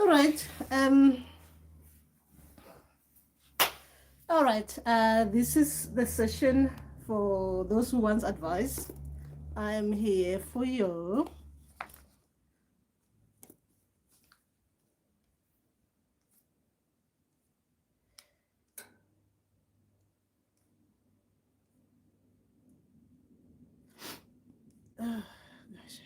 right. All right. This is the session for those who want advice. I'm here for you. Oh, gosh.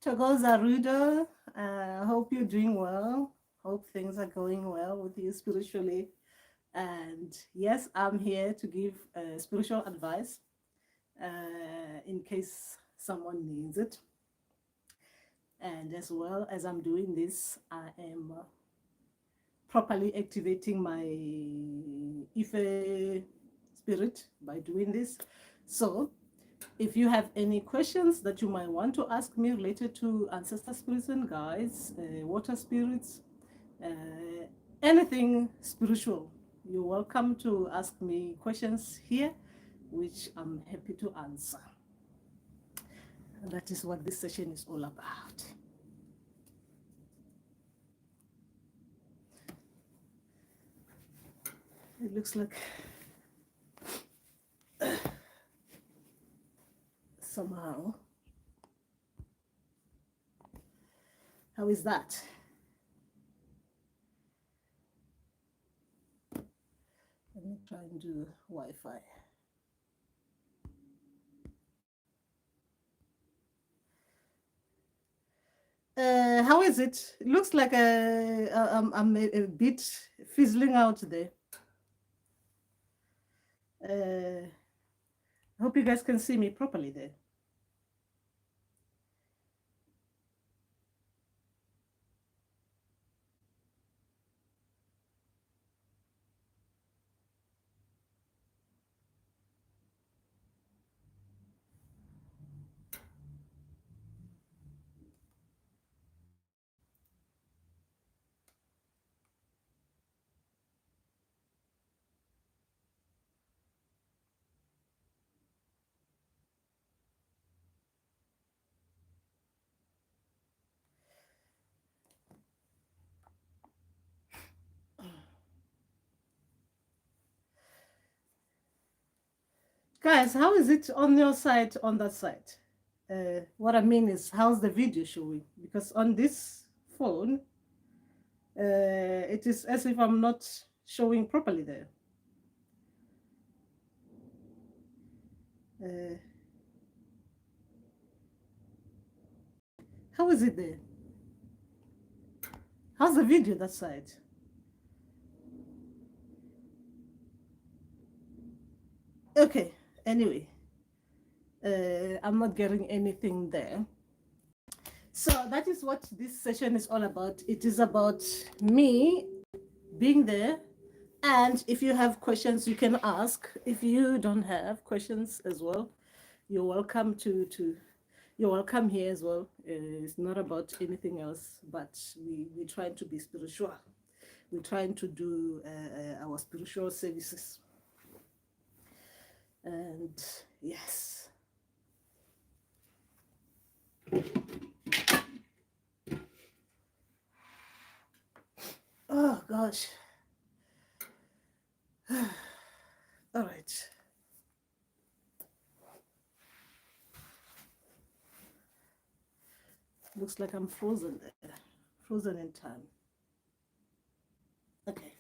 Chogoza Rudo, hope you're doing well. Hope things are going well with you spiritually. And yes, I'm here to give spiritual advice in case someone needs it. And as well as I'm doing this, I am properly activating my Ife spirit by doing this. So if you have any questions that you might want to ask me related to ancestor spirits and guides, water spirits, anything spiritual, you're welcome to ask me questions here, which I'm happy to answer. And that is what this session is all about. It looks like somehow. How is that? Let me try and do Wi-Fi. How is it? It looks like I'm a bit fizzling out there. I hope you guys can see me properly there. Guys, how is it on your side, on that side? What I mean is, how's the video showing? Because on this phone, it is as if I'm not showing properly there. How is it there? How's the video that side? Okay, anyway, I'm not getting anything there. So that is what this session is all about. It is about me being there. And if you have questions, you can ask. If you don't have questions as well, you're welcome you're welcome here as well. It's not about anything else, but we're trying to be spiritual. We're trying to do our spiritual services. And yes. Oh gosh. All right. Looks like I'm frozen there. Frozen in time. Okay.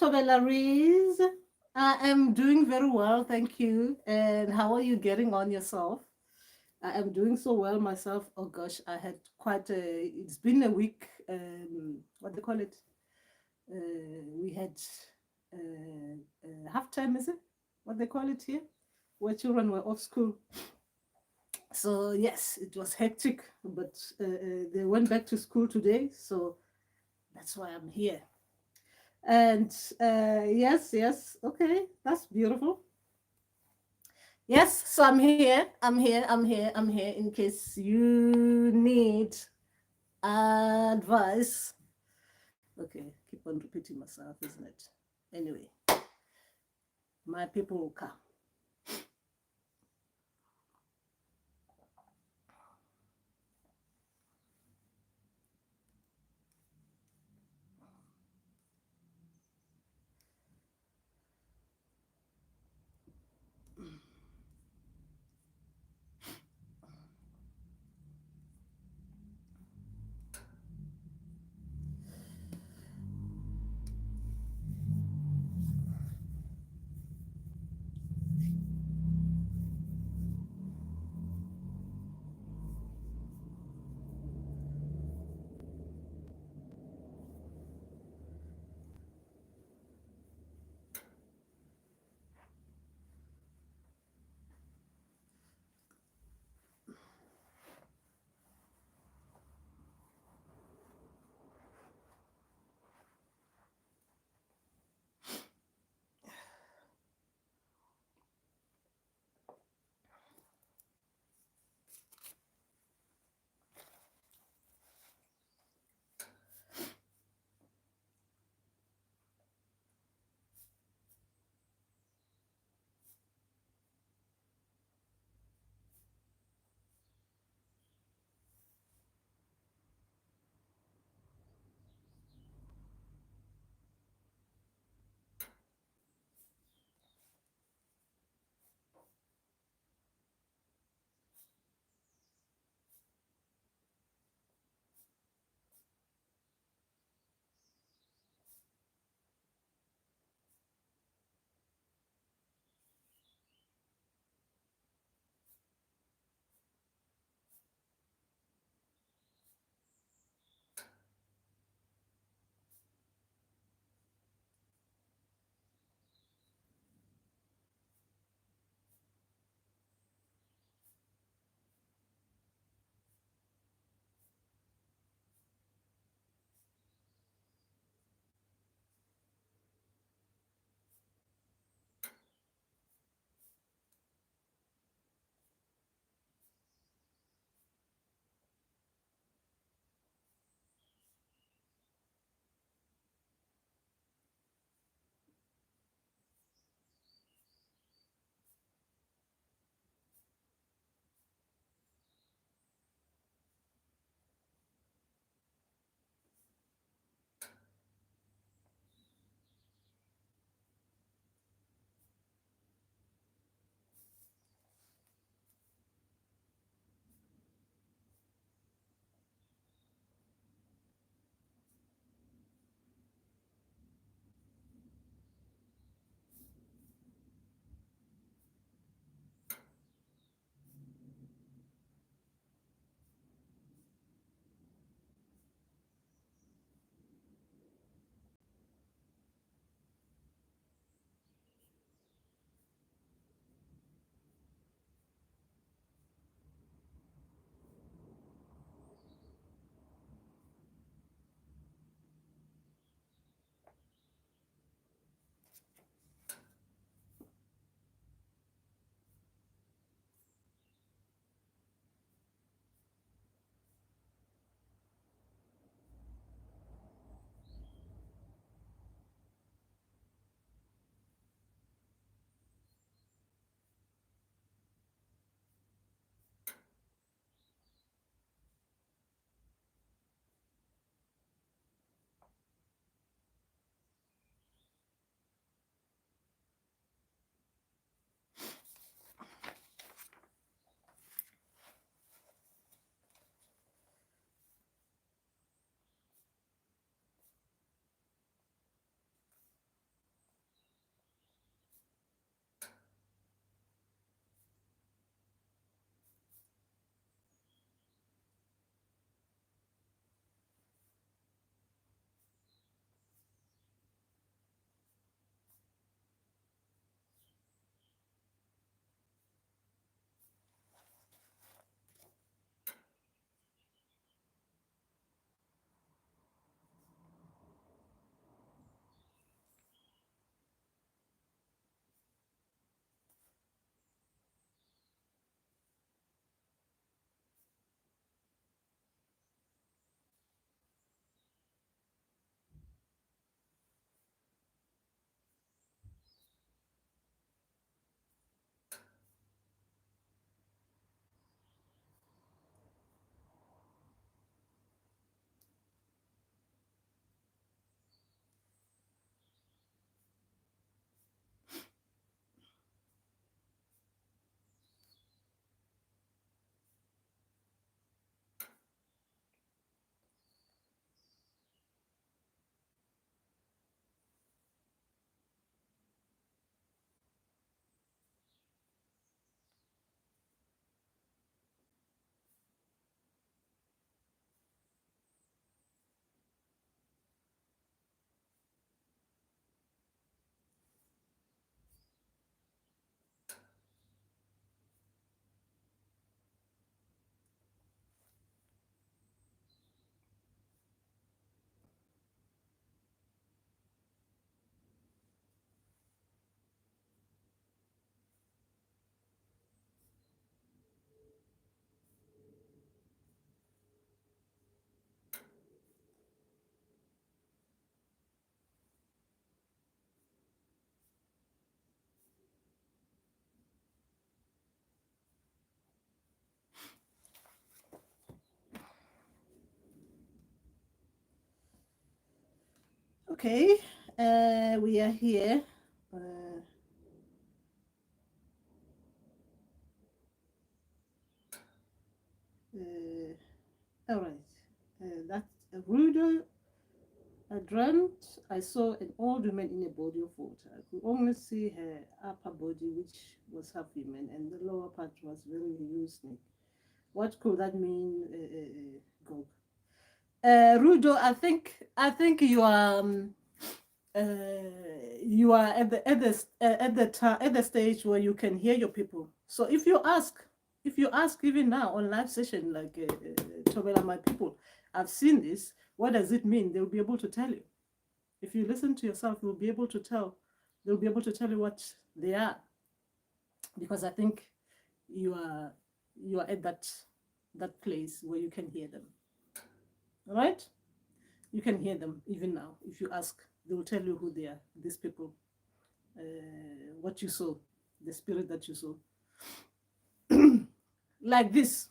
Tobelaris. I am doing very well, thank you. And how are you getting on yourself? I am doing so well myself. Oh gosh, I had quite a. It's been a week. What they call it? We had half time, is it? What they call it here? Where children were off school. So yes, it was hectic, but they went back to school today, so that's why I'm here. And yes, yes, okay, that's beautiful. Yes, so I'm here. I'm here in case you need advice. Okay, keep on repeating myself, isn't it? Anyway, my people will come. Okay, we are here. All right, that's Rudo. I dreamt I saw an old woman in a body of water. I could only see her upper body, which was half human, and the lower part was very huge snake. What could that mean, Gog? Rudo, I think you are at the stage where you can hear your people. So if you ask even now on live session like Tobela, my people, I've seen this. What does it mean? They'll be able to tell you. If you listen to yourself, you'll be able to tell. They'll be able to tell you what they are, because I think you are at that place where you can hear them. All right, you can hear them even now. If you ask, they will tell you who they are. These people, what you saw, the spirit that you saw, like this.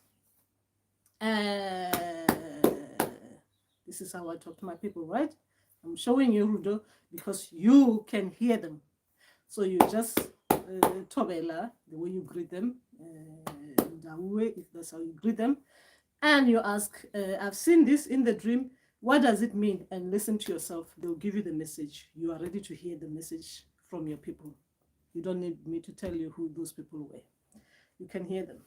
This is how I talk to my people, right? I'm showing you, Rudo, because you can hear them. So you just Tobela, the way you greet them, Dawe, if that's how you greet them, and you ask, I've seen this in the dream. What does it mean? And listen to yourself. They'll give you the message. You are ready to hear the message from your people. You don't need me to tell you who those people were. You can hear them.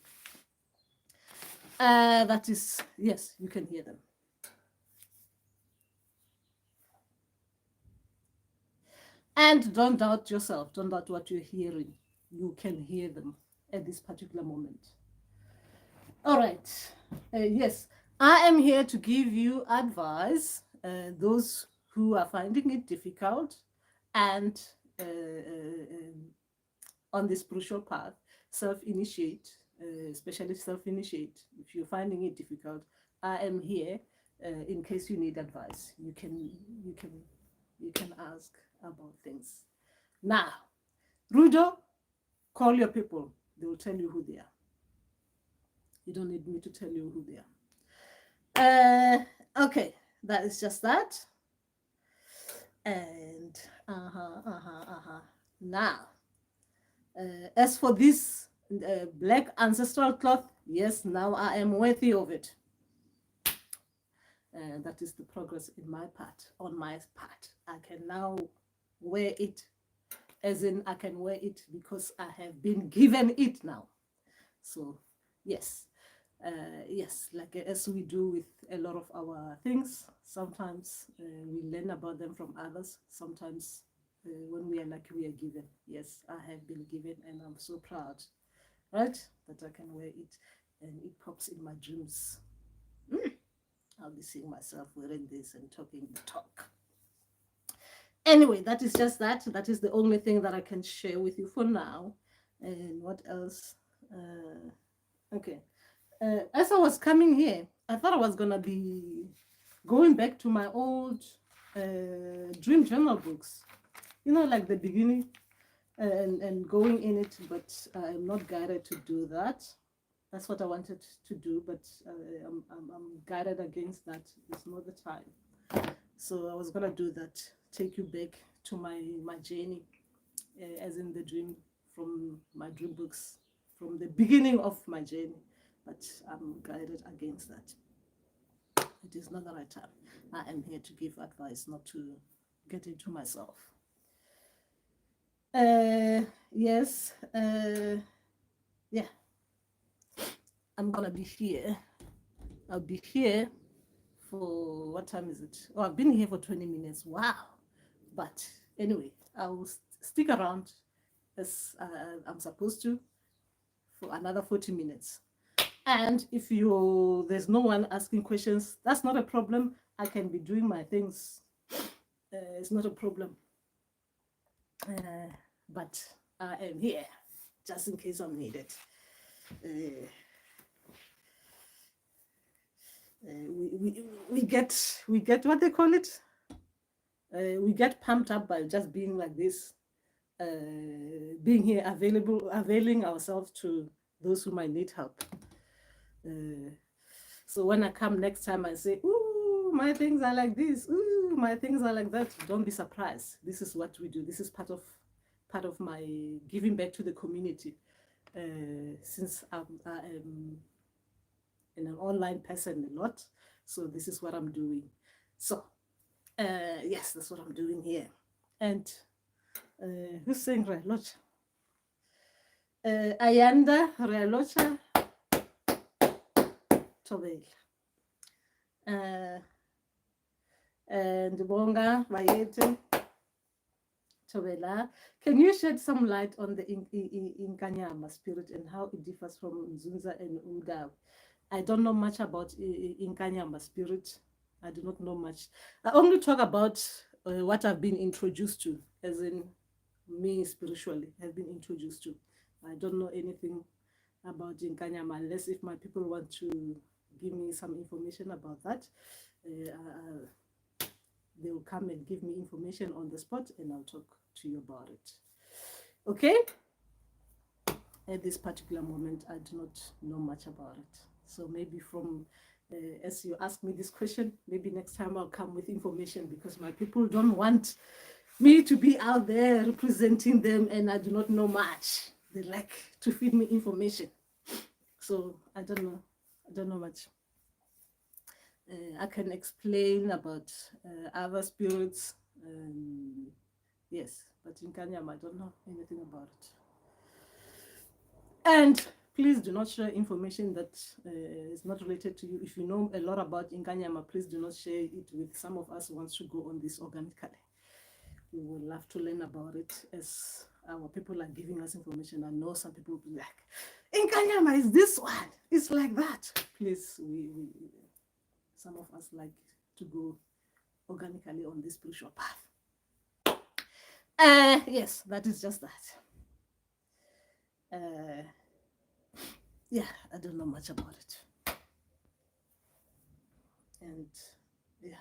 That is, yes, you can hear them. And don't doubt yourself. Don't doubt what you're hearing. You can hear them at this particular moment. All right. Yes, I am here to give you advice. Those who are finding it difficult and on the spiritual path, self-initiate, especially self-initiate. If you're finding it difficult, I am here in case you need advice. You can ask about things. Now, Rudo, call your people. They will tell you who they are. You don't need me to tell you who they are. Okay, that is just that. And now, as for this black ancestral cloth, yes, now I am worthy of it. That is the progress in my part, on my part. I can now wear it, as in I can wear it because I have been given it now. So, yes. Yes, like as we do with a lot of our things, sometimes we learn about them from others. Sometimes when we are lucky, we are given. Yes, I have been given, and I'm so proud, right, that I can wear it, and it pops in my dreams. I'll be seeing myself wearing this and talking the talk. Anyway, that is just that. That is the only thing that I can share with you for now. And what else? Okay. As I was coming here, I thought I was gonna be going back to my old dream journal books, like the beginning, and going in it, but I'm not guided to do that. That's what I wanted to do, but I'm guided against that. It's not the time. So I was gonna do that, take you back to my journey, as in the dream, from my dream books, from the beginning of my journey. But I'm guided against that. It is not the right time. I am here to give advice, not to get into myself. Yes. Yeah. I'm gonna be here. I'll be here for, what time is it? Oh, I've been here for 20 minutes. Wow. But anyway, I'll stick around as I'm supposed to for another 40 minutes. And if there's no one asking questions, that's not a problem. I can be doing my things. It's not a problem. But I am here just in case I'm needed. We get what they call it. We get pumped up by just being like this, being here, availing ourselves to those who might need help. So when I come next time, I say, ooh, my things are like this. Ooh, my things are like that, don't be surprised. This is what we do. This is part of my giving back to the community. Since I am an online person a lot, so this is what I'm doing. So yes, that's what I'm doing here. And who's saying Relocha? Ayanda Relocha Tobela. And Bonga Bayete Tobela. Can you shed some light on the Inkanyama spirit and how it differs from Zunza and Uda? I don't know much about Inkanyama spirit. I do not know much. I only talk about what I've been introduced to, as in me spiritually have been introduced to. I don't know anything about Inkanyama unless if my people want to give me some information about that. They will come and give me information on the spot and I'll talk to you about it. Okay? At this particular moment, I do not know much about it. So maybe from, as you ask me this question, maybe next time I'll come with information because my people don't want me to be out there representing them and I do not know much. They like to feed me information. So I don't know. I don't know much. I can explain about other spirits. Yes, but in Kanyam, I don't know anything about it. And please do not share information that is not related to you. If you know a lot about Inkanyama, please do not share it with some of us who wants to go on this organically. We would love to learn about it as our people are giving us information. I know some people will be like, Inkanyama is this one. It's like that. Please, some of us like to go organically on this spiritual path. Yes, that is just that. Yeah, I don't know much about it. And yeah.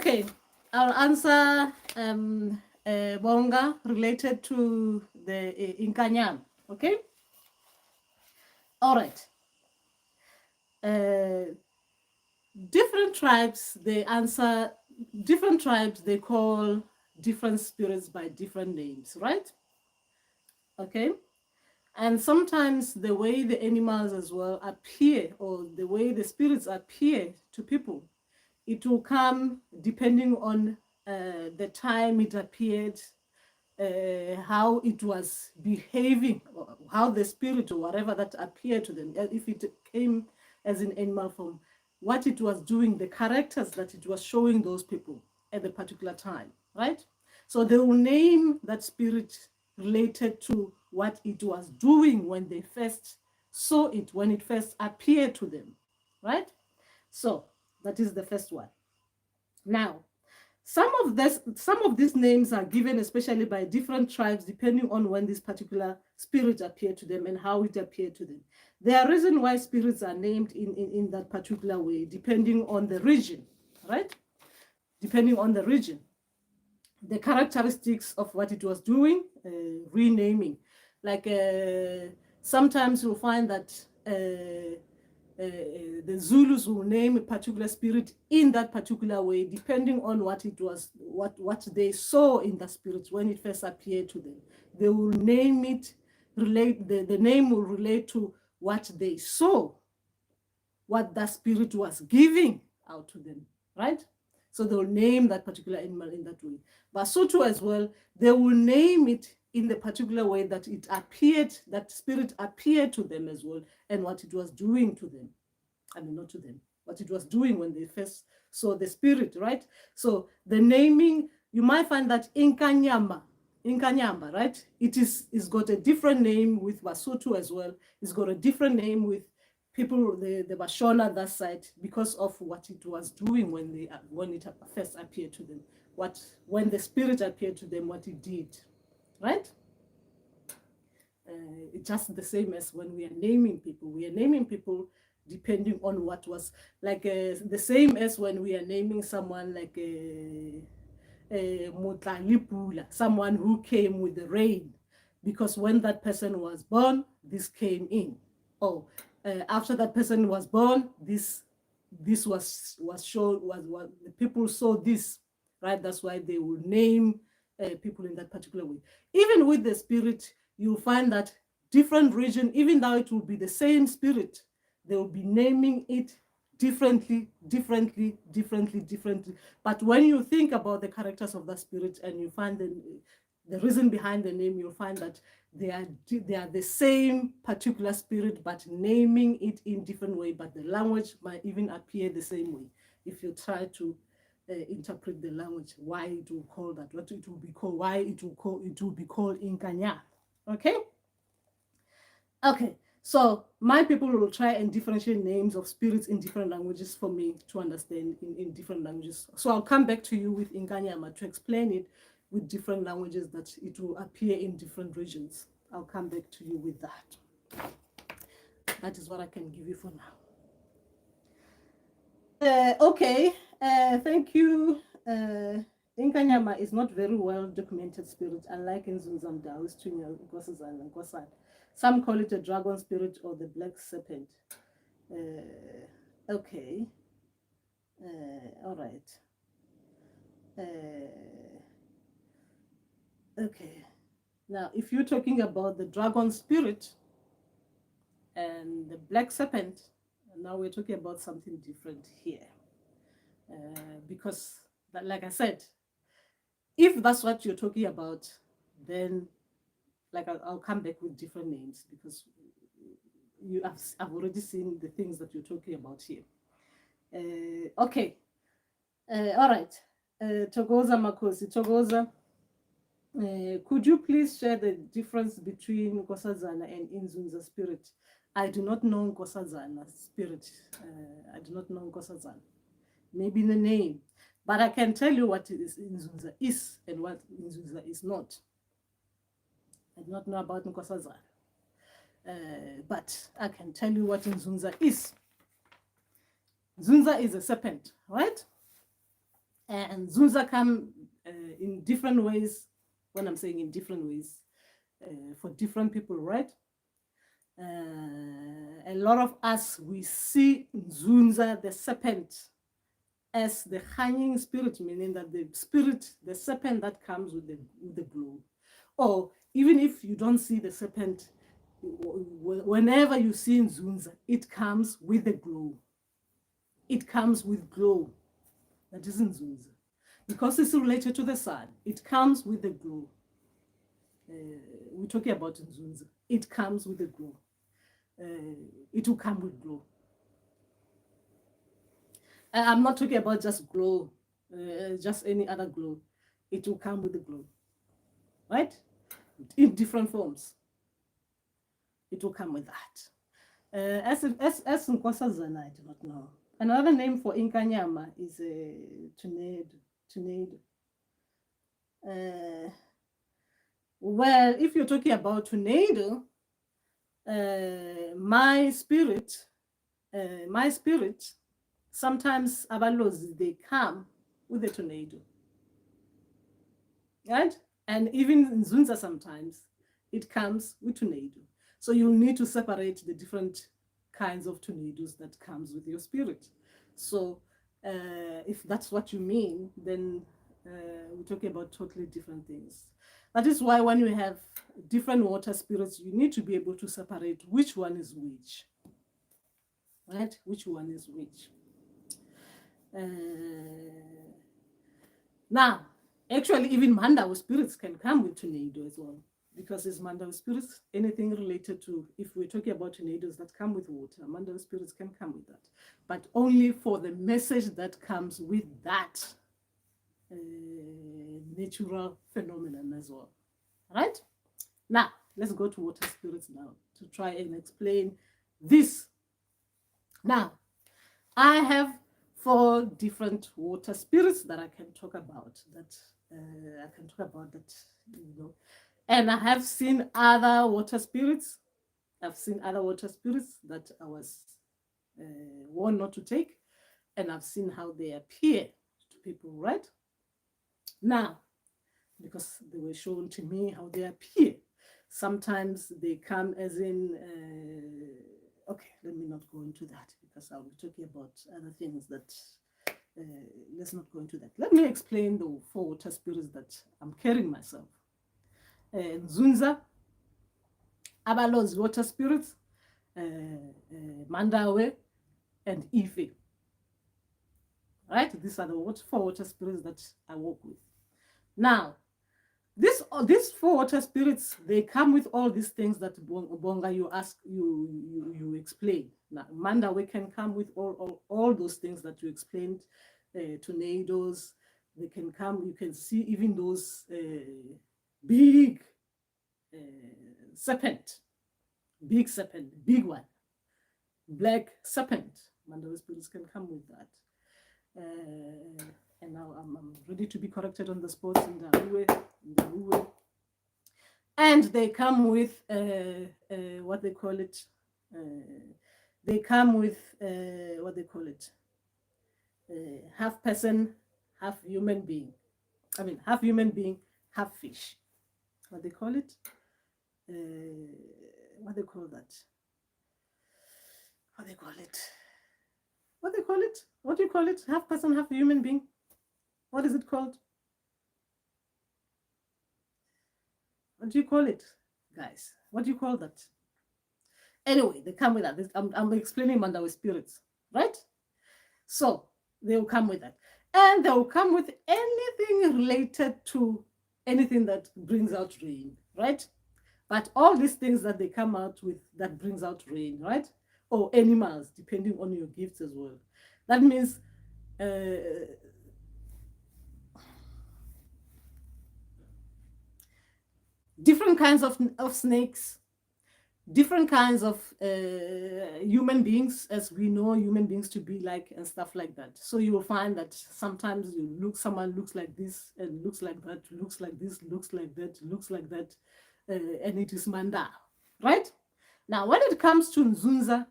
Okay, I'll answer Bonga related to the Inyama. Okay. All right. Different tribes, they answer, different tribes, they call different spirits by different names, right? Okay. And sometimes the way the animals as well appear, or the way the spirits appear to people, it will come depending on the time it appeared, how it was behaving, or how the spirit or whatever that appeared to them, if it came as an animal form, what it was doing, the characters that it was showing those people at the particular time, right? So they will name that spirit related to what it was doing when they first saw it, when it first appeared to them, right? So that is the first one. Now, some of these names are given especially by different tribes depending on when this particular spirit appeared to them and how it appeared to them. There are reasons why spirits are named in that particular way, depending on the region, right? Depending on the region. The characteristics of what it was doing, renaming. Like sometimes you'll find that the Zulus will name a particular spirit in that particular way, depending on what it was, what they saw in the spirit when it first appeared to them. They will name it, the name will relate to what they saw, what that spirit was giving out to them, right? So they'll name that particular animal in that way. But so too as well, they will name it in the particular way that it appeared, that spirit appeared to them as well, and what it was doing to them. I mean, not to them, what it was doing when they first saw the spirit, right? So the naming, you might find that Inyama, right? It's got a different name with Basotho as well. It's got a different name with people, the Bashona that side, because of what it was doing when it first appeared to them. When the spirit appeared to them, what it did, right? It's just the same as when we are naming people. We are naming people depending on what was, like the same as when we are naming someone like Mutlalipula, someone who came with the rain, because when that person was born, this came in. Oh, after that person was born, this was shown, was the people saw this, right? That's why they will name people in that particular way. Even with the spirit, you'll find that different region, even though it will be the same spirit, they will be naming it differently. But when you think about the characters of that spirit and you find the reason behind the name, you'll find that they are the same particular spirit, but naming it in different way. But the language might even appear the same way if you try to interpret the language, why it will call that, what it will be called, why it will be called Inyama. Okay. Okay, so my people will try and differentiate names of spirits in different languages for me to understand in different languages. So I'll come back to you with Inyama to explain it with different languages, that it will appear in different regions. I'll come back to you with that. That is what I can give you for now. Okay, thank you. Inyama is not very well documented spirit, unlike in Zunza, Tunya, Nkosazana, and Nkosana. Some call it a dragon spirit or the black serpent. Okay. All right. Okay. Now, if you're talking about the dragon spirit and the black serpent, now we're talking about something different here. Because, like I said, if that's what you're talking about, then like I'll come back with different names, because I've already seen the things that you're talking about here. Okay. All right. Togoza Makosi. Togoza, could you please share the difference between Nkosazana and Inzunza spirit? I do not know Nkosazana spirit. I do not know Nkosazana. Maybe the name. But I can tell you what Inzunza is and what Inzunza is not. I do not know about Nkosazana. But I can tell you what Zunza is. Zunza is a serpent, right? And Zunza come in different ways. When I'm saying in different ways, for different people, right? A lot of us, we see Zunza, the serpent, as the hanging spirit, meaning that the spirit, the serpent that comes with the glow. Or even if you don't see the serpent, whenever you see Zunza, it comes with the glow. It comes with glow. That isn't Zunza. Because it's related to the sun, it comes with the glow. We're talking about Zunza. It comes with the glow. It will come with glow. I'm not talking about just glow, just any other glow. It will come with the glow, right? In different forms. It will come with that. As Nkosazana, I do not know. Another name for Inyama is tornado. Well, if you're talking about tornado, my spirit, sometimes abalozi, they come with a tornado, right? And even in Zunza sometimes it comes with tornado. So you'll need to separate the different kinds of tornadoes that comes with your spirit. So if that's what you mean, then we're talking about totally different things. That is why when you have different water spirits, you need to be able to separate which one is which, right? Which one is which. Now, actually, even Mandawa spirits can come with tornado as well, because it's Mandawa spirits, anything related to, if we're talking about tornadoes that come with water, Mandawa spirits can come with that, but only for the message that comes with that natural phenomenon as well. All right? Now, let's go to water spirits now to try and explain this. Now, I have 4 different water spirits that I can talk about. And I have seen other water spirits. I've seen other water spirits that I was warned not to take, and I've seen how they appear to people, right? Now, because they were shown to me how they appear. Sometimes they come as in, okay, let me not go into that because I'll be talking about other things that, let's not go into that. Let me explain the 4 water spirits that I'm carrying myself. Zunza, Abalo's water spirits, Mandawe, and Ife. Right? These are the 4 water spirits that I work with. Now, these 4 water spirits, they come with all these things that Bonga you explain. Now, Mandawe can come with all those things that you explained, tornadoes. They can come. You can see even those big serpent, big one, black serpent. Mandawe spirits can come with that. And now I'm ready to be corrected on the spot in the Uwe. And they come with what they call it. They come with what they call it. Half person, half human being. I mean, half human being, half fish. What they call it? What they call that? What they call it? What they call it? What do you call it? Half person, half human being. What is it called? What do you call it, guys? What do you call that? Anyway, they come with that. I'm explaining Mandawa spirits, right? So they will come with that. And they will come with anything related to anything that brings out rain, right? But all these things that they come out with that brings out rain, right? Or animals, depending on your gifts as well. That means different kinds of snakes, different kinds of human beings, as we know human beings to be like, and stuff like that. So you will find that sometimes someone looks like this and looks like that, looks like this, looks like that, looks like that, and it is Manda, right? Now, when it comes to Zunza,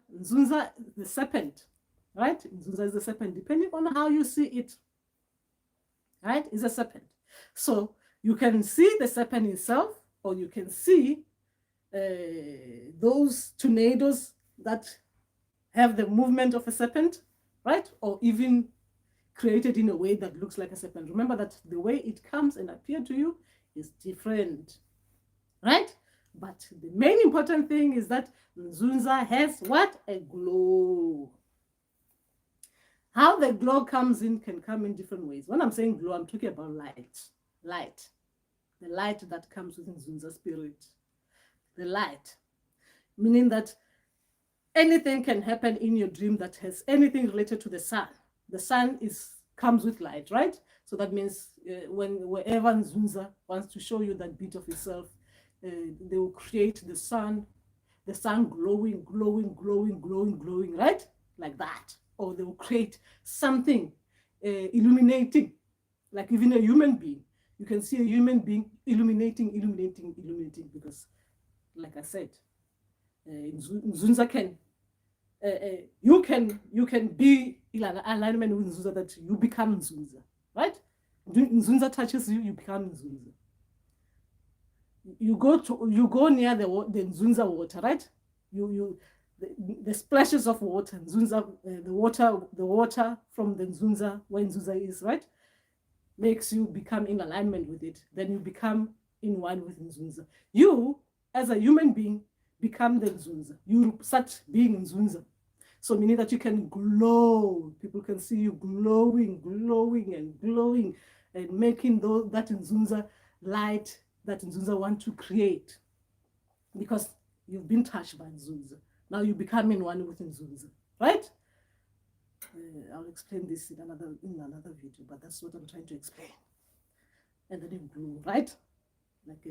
the serpent, right? Zunza is the serpent, depending on how you see it. right? It's a serpent. So you can see the serpent itself, or you can see those tornadoes that have the movement of a serpent, right? Or even created in a way that looks like a serpent. Remember that the way it comes and appears to you is different, right? But the main important thing is that Zunza has what? A glow. How the glow comes in can come in different ways. When I'm saying glow, I'm talking about light. Light. The light that comes within Zunza spirit. The light. Meaning that anything can happen in your dream that has anything related to the sun. The sun comes with light, right? So that means wherever Zunza wants to show you that bit of itself, they will create the sun glowing, glowing, glowing, glowing, glowing, right? Like that. Or they will create something illuminating, like even a human being. You can see a human being illuminating, illuminating, illuminating, because, like I said, Zunza can, you can be in alignment with Zunza, that you become Zunza, right? Zunza touches you, you become Zunza. You go near the Zunza water, right? The splashes of water, Zunza, the water from the Zunza, where Zunza is, right, makes you become in alignment with it. Then you become in one with Zunza. You, as a human being, become the Zunza. You start being Zunza. So meaning that you can glow. People can see you glowing, glowing, and glowing, and making that Zunza light that Zunza want to create, because you've been touched by Zunza. Now you become in one with Zunza, right? I'll explain this in another video, but that's what I'm trying to explain. And then you glow, right? Like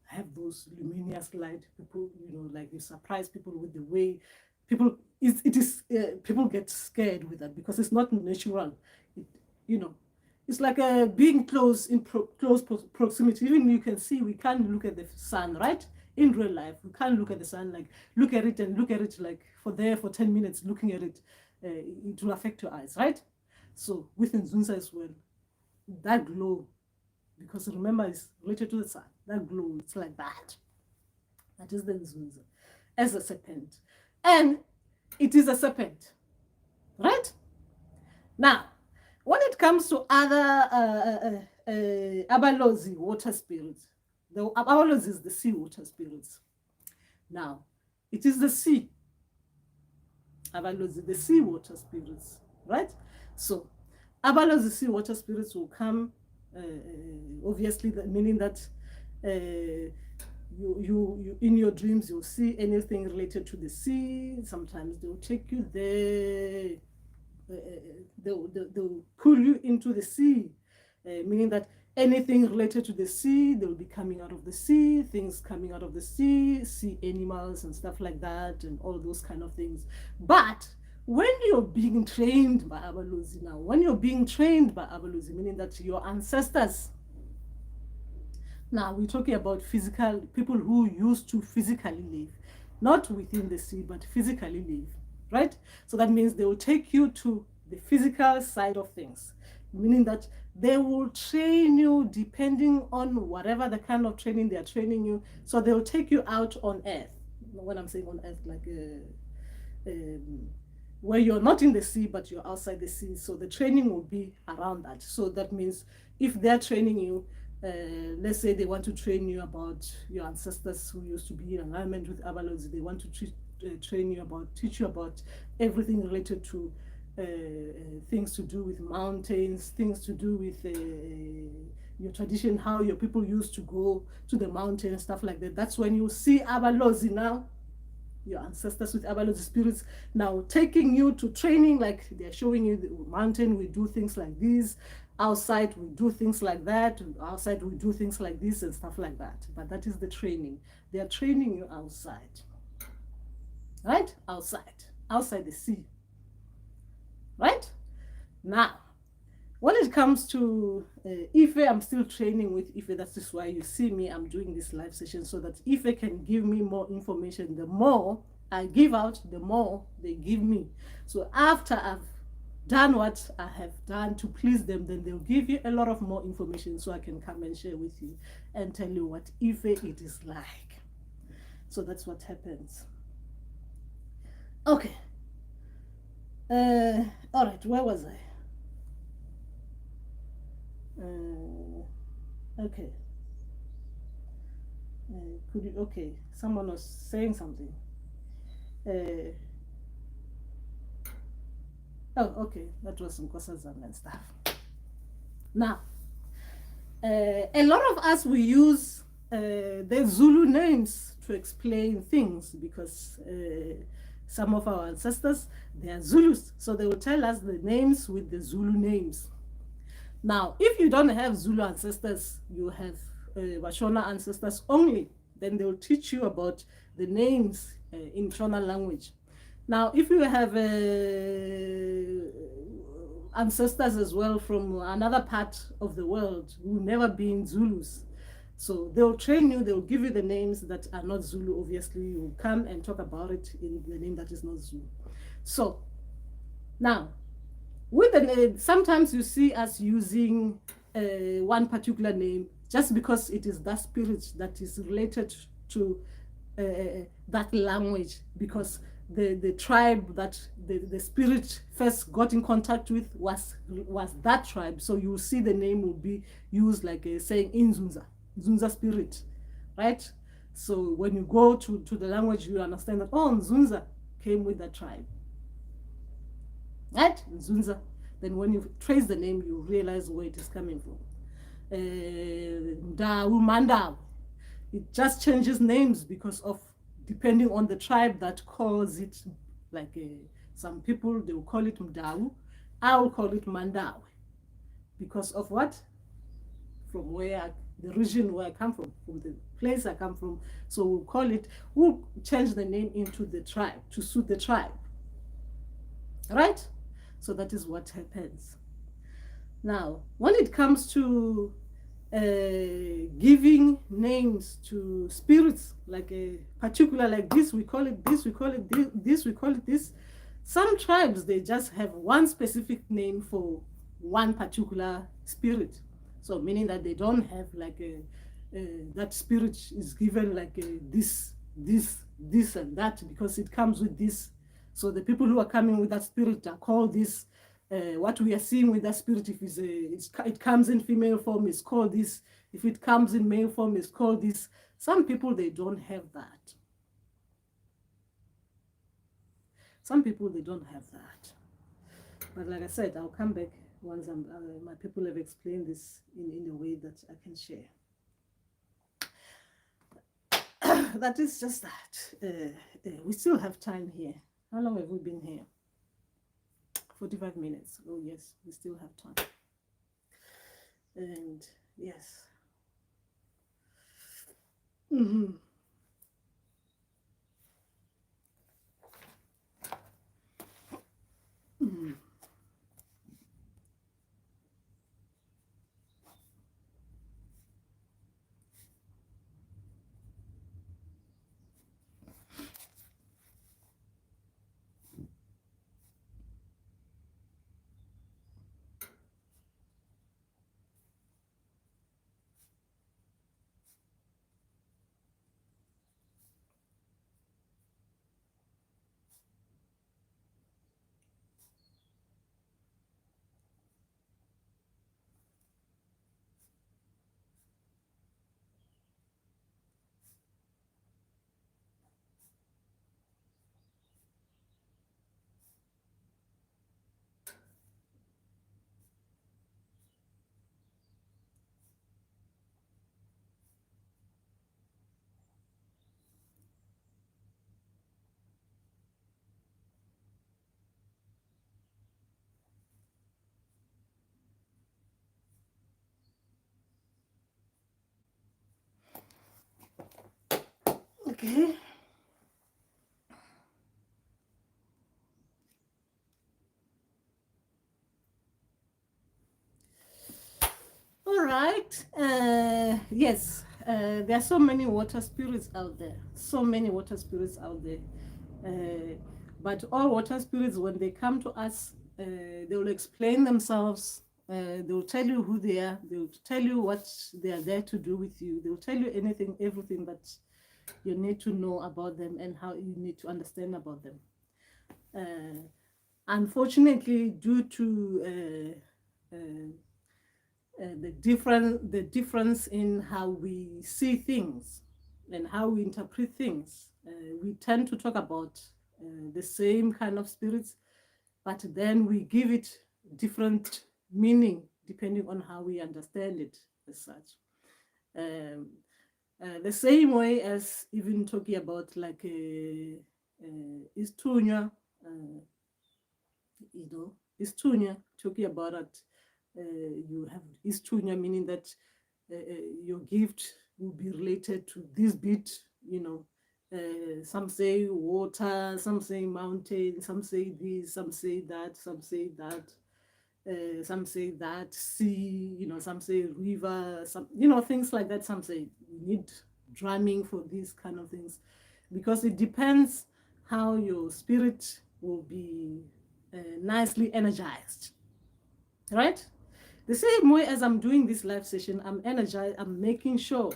have those luminous light. People, like you surprise people with the way people. People get scared with that because it's not natural. It's like being close proximity. Even you can see, we can't look at the sun, right? In real life, we can't look at the sun, like look at it like for 10 minutes, looking at it, it will affect your eyes, right? So within Zunza as well, that glow, because remember it's related to the sun, that glow, it's like that. That is the Zunza as a serpent. And it is a serpent, right? Now, when it comes to other Abalozi water spirits, the Abalozi is the sea water spirits. Now, it is the sea. Abalozi, the sea water spirits, right? So, Abalozi sea water spirits will come, obviously, meaning that you in your dreams, you'll see anything related to the sea. Sometimes they'll take you there. They'll pull you into the sea, meaning that anything related to the sea, they'll be coming out of the sea, things coming out of the sea animals and stuff like that, and all those kind of things. But when you're being trained by Abalozi now, meaning that your ancestors, now we're talking about physical people who used to physically live, not within the sea, but physically live, right? So that means they will take you to the physical side of things, meaning that they will train you depending on whatever the kind of training they are training you. So they will take you out on earth. When I'm saying on earth, like where you're not in the sea, but you're outside the sea. So the training will be around that. So that means if they're training you, let's say they want to train you about your ancestors who used to be in alignment with Abalozi, they want to teach you about everything related to things to do with mountains, things to do with your tradition, how your people used to go to the mountain, stuff like that. That's when you see Abalozi now, your ancestors with Abalozi spirits now taking you to training, like they're showing you the mountain, we do things like this, outside we do things like that, outside we do things like this and stuff like that. But that is the training. They are training you outside, right? Outside the sea, right? Now, when it comes to Ife, I'm still training with Ife. That is why you see me, I'm doing this live session, so that Ife can give me more information. The more I give out, the more they give me. So after I've done what I have done to please them, then they'll give you a lot of more information so I can come and share with you and tell you what Ife it is like. So that's what happens. Okay. All right, where was I? Okay. Could you? Okay, someone was saying something. Oh, okay, that was some Nkosazana and stuff. Now, a lot of us, we use the Zulu names to explain things because some of our ancestors, they are Zulus, so they will tell us the names with the Zulu names. Now, if you don't have Zulu ancestors, you have Washona ancestors only, then they will teach you about the names in Shona language. Now, if you have ancestors as well from another part of the world who never been Zulus, so they'll train you, they'll give you the names that are not Zulu. Obviously, you come and talk about it in the name that is not Zulu. So now, with the name, sometimes you see us using one particular name just because it is that spirit that is related to that language, because the tribe that the spirit first got in contact with was that tribe. So you see the name will be used like saying in Zunza spirit, right? So when you go to the language, you understand that, oh, Zunza came with that tribe, right? Zunza. Then when you trace the name, you realize where it is coming from. Mandau. It just changes names because of, depending on the tribe that calls it, like some people, they will call it Mdau. I will call it Mandau because of what? From where the region where I come from the place I come from. So we'll call it, we'll change the name into the tribe to suit the tribe, right? So that is what happens. Now, when it comes to giving names to spirits, like a particular, like this, we call it this, we call it this, we call it this. Some tribes, they just have one specific name for one particular spirit. So meaning that they don't have like that spirit is given like this, and that, because it comes with this. So the people who are coming with that spirit are called this. What we are seeing with that spirit, if it comes in female form, is called this. If it comes in male form, is called this. Some people, they don't have that. Some people, they don't have that. But like I said, I'll come back once my people have explained this in a way that I can share. That is just that. We still have time here. How long have we been here? 45 minutes. Oh yes, we still have time. And yes. Mm-hmm. Mm-hmm. Okay. All right. Yes. There are so many water spirits out there. So many water spirits out there. But all water spirits, when they come to us, They will explain themselves. They will tell you who they are. They will tell you what they are there to do with you. They will tell you anything, everything that you need to know about them and how you need to understand about them. Unfortunately, due to the difference in how we see things and how we interpret things, we tend to talk about the same kind of spirits, but then we give it different meaning depending on how we understand it as such. The same way as even talking about like Istunya, Istunya, talking about it, you have Istunya, meaning that your gift will be related to this bit, some say water, some say mountain, some say this, some say that, some say that. Some say that sea, some say river, some, things like that. Some say you need drumming for these kind of things, because it depends how your spirit will be nicely energized, right? The same way as I'm doing this live session, I'm energized, I'm making sure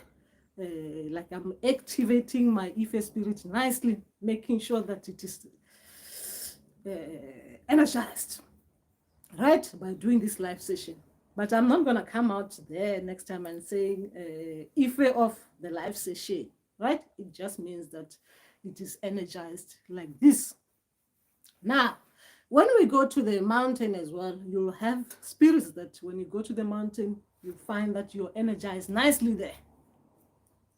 like I'm activating my Ife spirit nicely, making sure that it is energized, right, by doing this live session. But I'm not going to come out there next time and say Ife of the live session, right? It just means that it is energized like this. Now, when we go to the mountain as well, you'll have spirits that when you go to the mountain, you find that you're energized nicely there,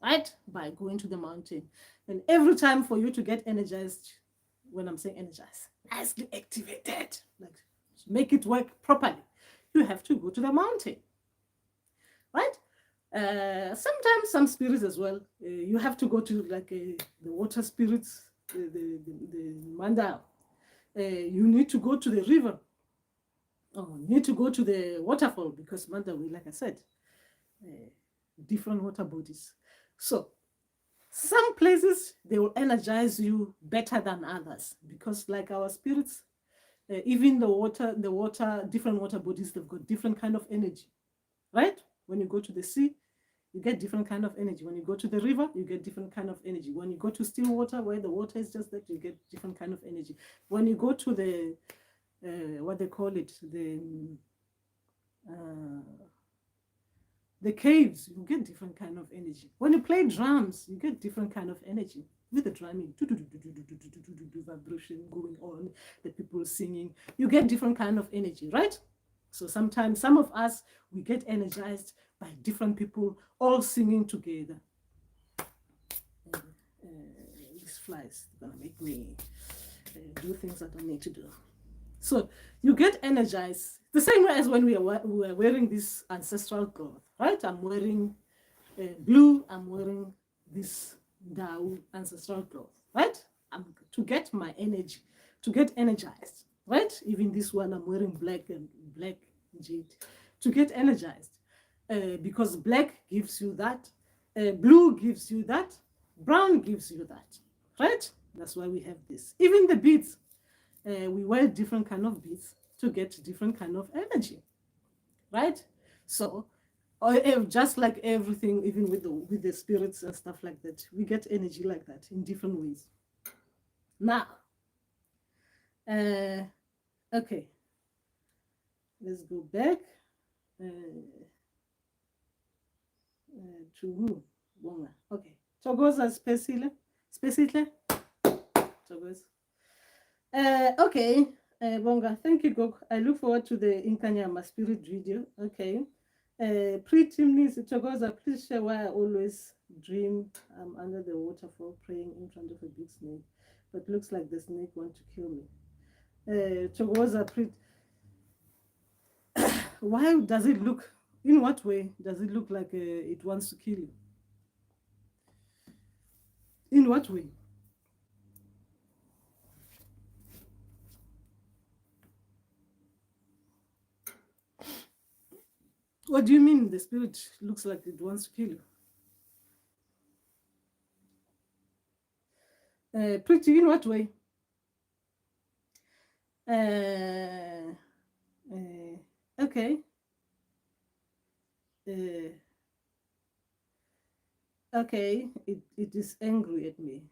right? By going to the mountain. And every time for you to get energized, when I'm saying energized, nicely activated, like make it work properly, you have to go to the mountain, right? Sometimes some spirits as well, you have to go to like the water spirits, the mandal. You need to go to the river. Oh, you need to go to the waterfall, because Mandawi, like I said, different water bodies. So some places they will energize you better than others, because like our spirits, even the water, different water bodies, they've got different kind of energy, right? When you go to the sea, you get different kind of energy. When you go to the river, you get different kind of energy. When you go to still water, where the water is just that, you get different kind of energy. When you go to the what they call it, the caves, you get different kind of energy. When you play drums, you get different kind of energy with the drumming, vibration going on, the people singing, you get different kind of energy, right? So sometimes some of us, we get energized by different people all singing together. These flies are gonna make me do things I don't need to do. So you get energized the same way as when we are wearing this ancestral cloth, right? I'm wearing blue, I'm wearing this Dao ancestral cloth, right? To get my energy, to get energized, right? Even this one, I'm wearing black and black jade to get energized, because black gives you that, blue gives you that, brown gives you that, right? That's why we have this. Even the beads, we wear different kind of beads to get different kind of energy, right? So just like everything, even with the spirits and stuff like that, we get energy like that in different ways. Now, okay, let's go back to who? Okay, Togoza Spesile. Togoza. Okay, Bonga, thank you, Gok. I look forward to the Inyama spirit video. Okay. Pretty Miss Togoza, please share why I always dream I'm under the waterfall praying in front of a big snake, but looks like the snake wants to kill me. Togoza, why does it look, in what way does it look like it wants to kill you? In what way? What do you mean the spirit looks like it wants to kill you? Pretty, in what way? Okay. Okay, it is angry at me.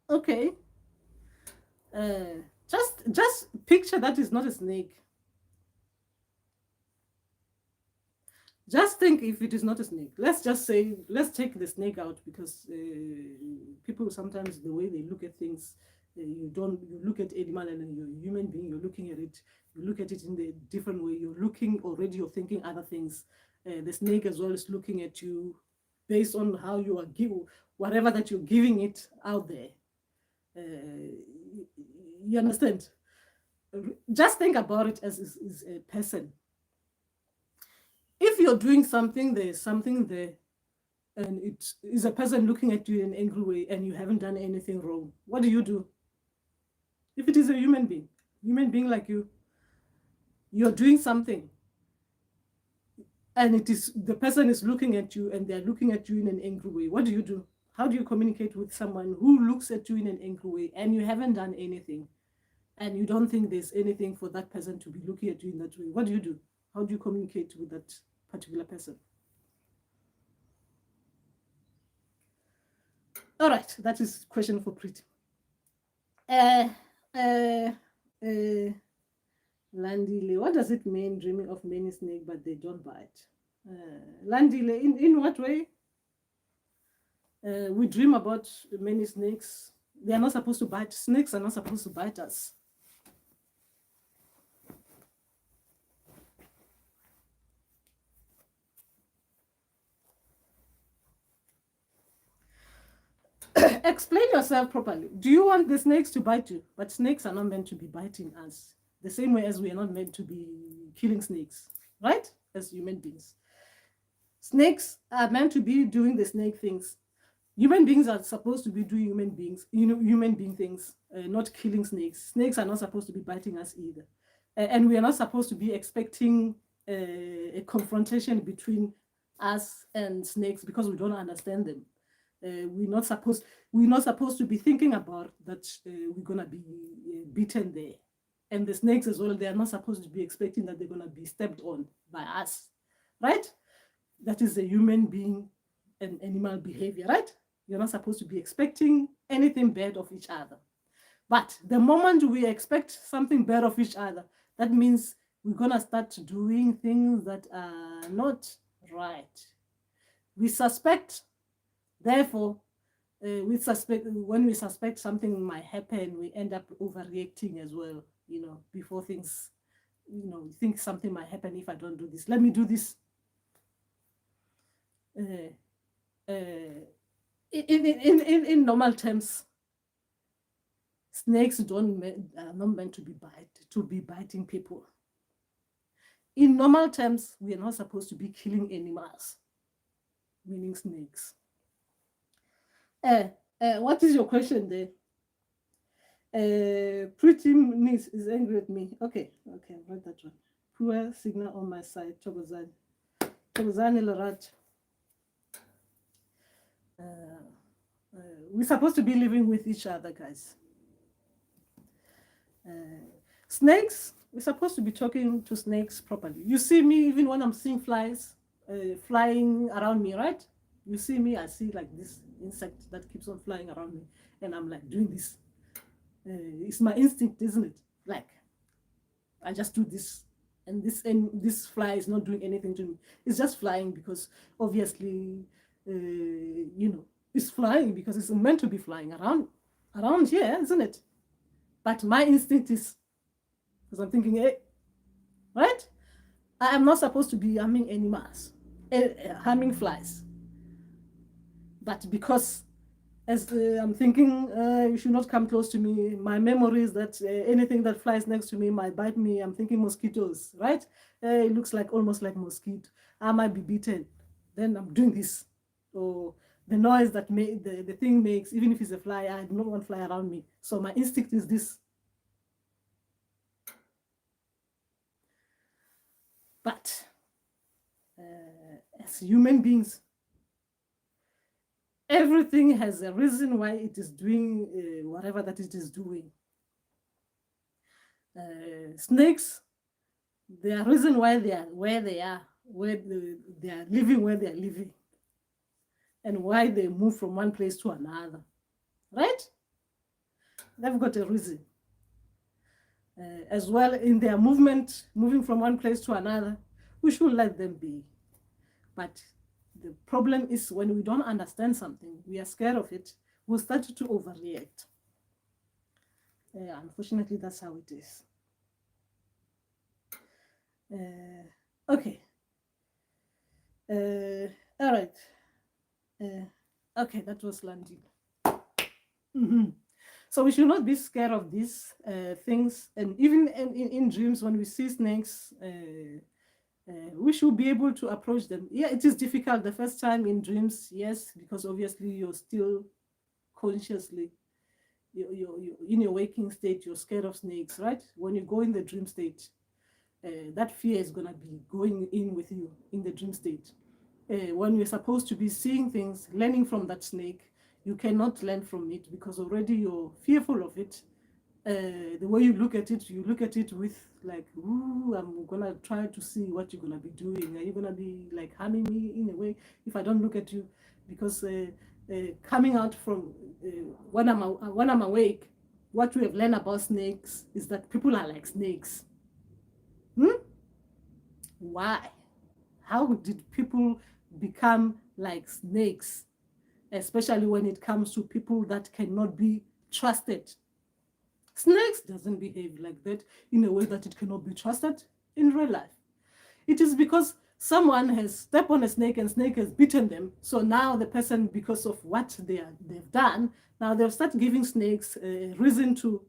Okay. Just picture that is not a snake. Just think if it is not a snake. Let's just say, let's take the snake out because people sometimes the way they look at things, you look at animal and then you're a human being, you're looking at it, you look at it in a different way. You're looking already, you're thinking other things. The snake as well is looking at you based on how you are giving whatever that you're giving it out there. You understand? Just think about it as is a person. If you're doing something, there's something there, and it is a person looking at you in an angry way, and you haven't done anything wrong. What do you do? If it is a human being like you, you're doing something, and it is the person is looking at you, and they're looking at you in an angry way. What do you do? How do you communicate with someone who looks at you in an angry way, and you haven't done anything, and you don't think there's anything for that person to be looking at you in that way? What do you do? How do you communicate with that particular person? All right, that is question for Pretty. Uh, uh, uh, Landile, what does it mean dreaming of many snakes but they don't bite? Landile, in what way? We dream about many snakes. They are not supposed to bite. Snakes are not supposed to bite us. Explain yourself properly. Do you want the snakes to bite you? But snakes are not meant to be biting us. The same way as we are not meant to be killing snakes, right? As human beings. Snakes are meant to be doing the snake things. Human beings are supposed to be doing human being things, not killing snakes. Snakes are not supposed to be biting us either. And we are not supposed to be expecting a confrontation between us and snakes because we don't understand them. We're not supposed to be thinking about that we're gonna be beaten there. And the snakes as well, they are not supposed to be expecting that they're gonna be stepped on by us, right? That is a human being and animal behavior, right? You're not supposed to be expecting anything bad of each other. But the moment we expect something bad of each other, that means we're gonna start doing things that are not right. We suspect, therefore, when we suspect something might happen, we end up overreacting as well. Before things, think something might happen if I don't do this. Let me do this. In normal terms, snakes are not meant to be biting people. In normal terms, we are not supposed to be killing animals, meaning snakes. What is your question there? Pretty niece is angry at me. Okay, write that one. Poor signal on my side. Chogozani Larat. We're supposed to be living with each other, guys. Snakes, we're supposed to be talking to snakes properly. You see me, even when I'm seeing flies flying around me, right? You see me, I see like this insect that keeps on flying around me, and I'm like doing this. It's my instinct, isn't it? Like, I just do this, and this fly is not doing anything to me. It's just flying because obviously, it's flying because it's meant to be flying around here, isn't it? But my instinct is, because I'm thinking, hey, right? I am not supposed to be harming animals, harming flies. But because as I'm thinking, you should not come close to me. My memory is that anything that flies next to me might bite me. I'm thinking mosquitoes, right? It looks like almost like mosquito. I might be bitten. Then I'm doing this. Or the noise that the thing makes, even if it's a fly, I do not want fly around me. So my instinct is this. But as human beings, Everything has a reason why it is doing whatever that it is doing. Snakes, there are reason why they are where they are, they are living where they are living, and why they move from one place to another, right? They've got a reason. As well, in their movement, moving from one place to another, we should let them be. But the problem is when we don't understand something, we are scared of it, we'll start to overreact. Unfortunately, that's how it is. Okay. All right. Okay, that was landing. So we should not be scared of these things. And even in dreams, when we see snakes, we should be able to approach them. Yeah, it is difficult the first time in dreams, yes, because obviously you're still consciously, you're in your waking state, you're scared of snakes, right? When you go in the dream state, that fear is going to be going in with you in the dream state. When you're supposed to be seeing things, learning from that snake, you cannot learn from it because already you're fearful of it. The way you look at it with like, ooh, I'm gonna try to see what you're gonna be doing. Are you gonna be like harming me in a way if I don't look at you? Because coming out from when I'm awake, what we have learned about snakes is that people are like snakes. Why? How did people become like snakes? Especially when it comes to people that cannot be trusted. Snakes doesn't behave like that in a way that it cannot be trusted in real life. It is because someone has stepped on a snake and snake has bitten them. So now the person, because of what they've done, now they'll start giving snakes a reason to,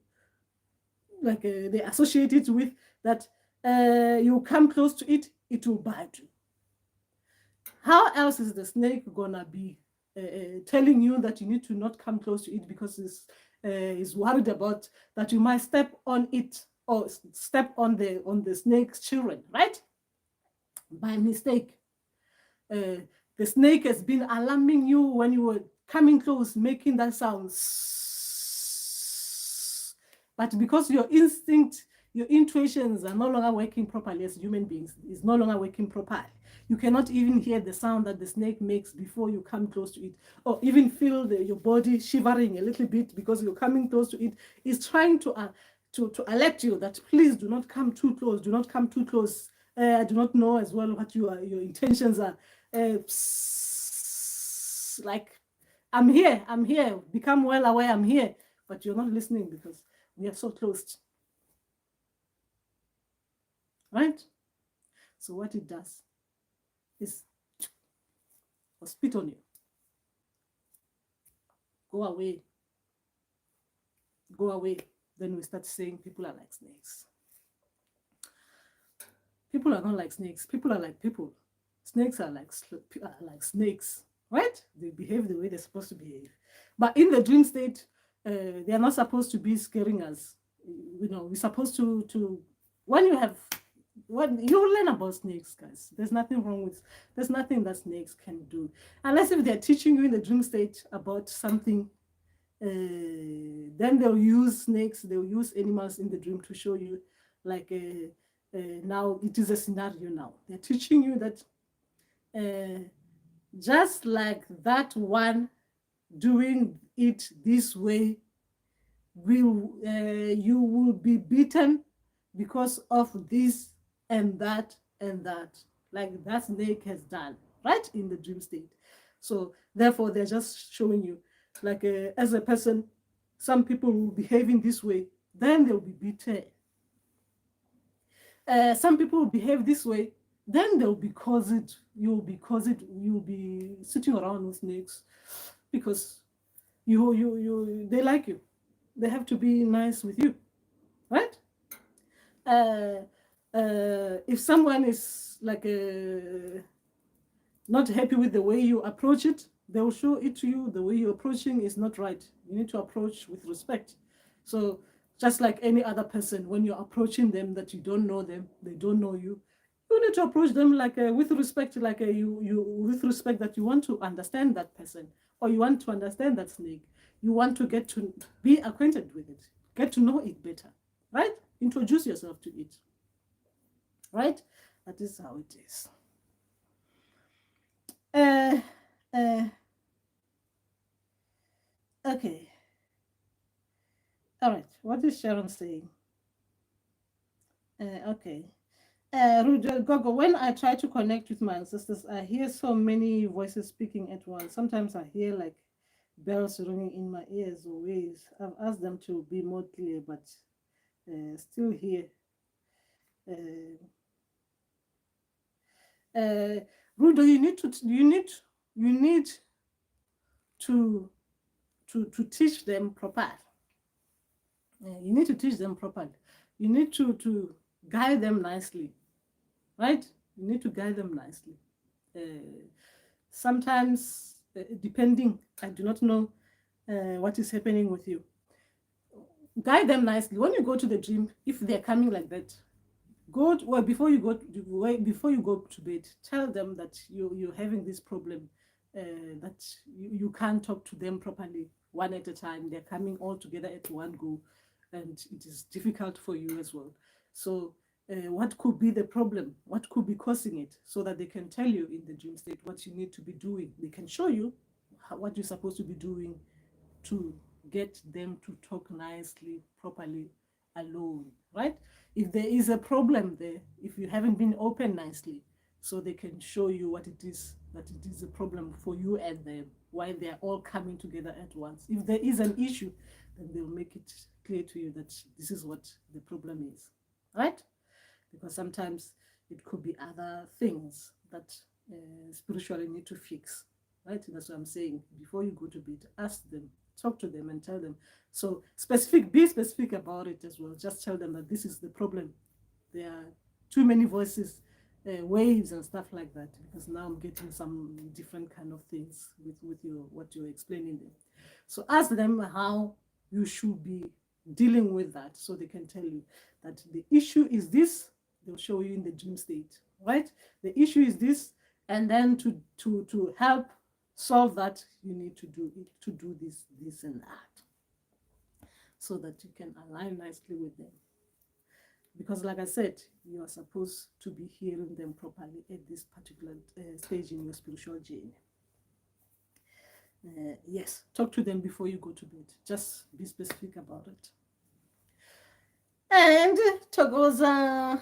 like they associate it with that you come close to it, it will bite you. How else is the snake gonna be telling you that you need to not come close to it because it's worried about that you might step on it or step on the snake's children, right? By mistake. The snake has been alarming you when you were coming close, making that sound. But because your instinct, your intuitions are no longer working properly as human beings, is no longer working properly. You cannot even hear the sound that the snake makes before you come close to it, or even feel your body shivering a little bit because you're coming close to it. It's trying to alert you that please do not come too close. Do not come too close. I do not know as well what your intentions are. Like, I'm here. Become well aware I'm here, but you're not listening because we are so close. Right? So what it does is or spit on you. Go away. Go away. Then we start saying people are like snakes. People are not like snakes. People are like people. Snakes are like snakes, right? They behave the way they're supposed to behave. But in the dream state, they are not supposed to be scaring us. You know, we're supposed to when you learn about snakes, guys. There's nothing that snakes can do. Unless if they're teaching you in the dream state about something, then they'll use snakes, they'll use animals in the dream to show you, like, now it is a scenario now. They're teaching you that just like that one doing it this way, you will be beaten because of this and that, like that snake has done, right, in the dream state. So therefore, they're just showing you, like, as a person, some people will behave in this way, then they'll be beaten. Some people will behave this way, then they'll be you'll be sitting around with snakes because they like you. They have to be nice with you, right? If someone is like not happy with the way you approach it, they will show it to you. The way you're approaching is not right. You need to approach with respect. So just like any other person, when you're approaching them that you don't know them, they don't know you, you need to approach them like with respect, like you with respect that you want to understand that person, or you want to understand that snake. You want to get to be acquainted with it, get to know it better, right? Introduce yourself to it, right? That is how it is. Okay. All right. What is Sharon saying? Okay. Gogo, when I try to connect with my ancestors, I hear so many voices speaking at once. Sometimes I hear like bells ringing in my ears or waves. I've asked them to be more clear, but still hear. Rudo, you need to teach them properly. You need to teach them properly. You need to guide them nicely, right? You need to guide them nicely. Sometimes, depending, I do not know what is happening with you. Guide them nicely. When you go to the gym, if they're coming like that, before you go to bed, tell them that you're having this problem, that you can't talk to them properly one at a time. They're coming all together at one go, and it is difficult for you as well. So what could be the problem? What could be causing it? So that they can tell you in the dream state what you need to be doing. They can show you what you're supposed to be doing to get them to talk nicely, properly, alone, right? If there is a problem there, if you haven't been open nicely, so they can show you what it is, that it is a problem for you and them, while they're all coming together at once. If there is an issue, then they'll make it clear to you that this is what the problem is, right? Because sometimes it could be other things that spiritually need to fix, right? That's what I'm saying. Before you go to bed, ask them, talk to them and tell them. So be specific about it as well. Just tell them that this is the problem. There are too many voices, waves and stuff like that, because now I'm getting some different kind of things with what you're explaining there. So ask them how you should be dealing with that, so they can tell you that the issue is this. They'll show you in the dream state, right? The issue is this, and then to help solve that, you need to do this and that, so that you can align nicely with them. Because like I said, you are supposed to be hearing them properly at this particular stage in your spiritual journey. Yes, talk to them before you go to bed. Just be specific about it. And Togoza,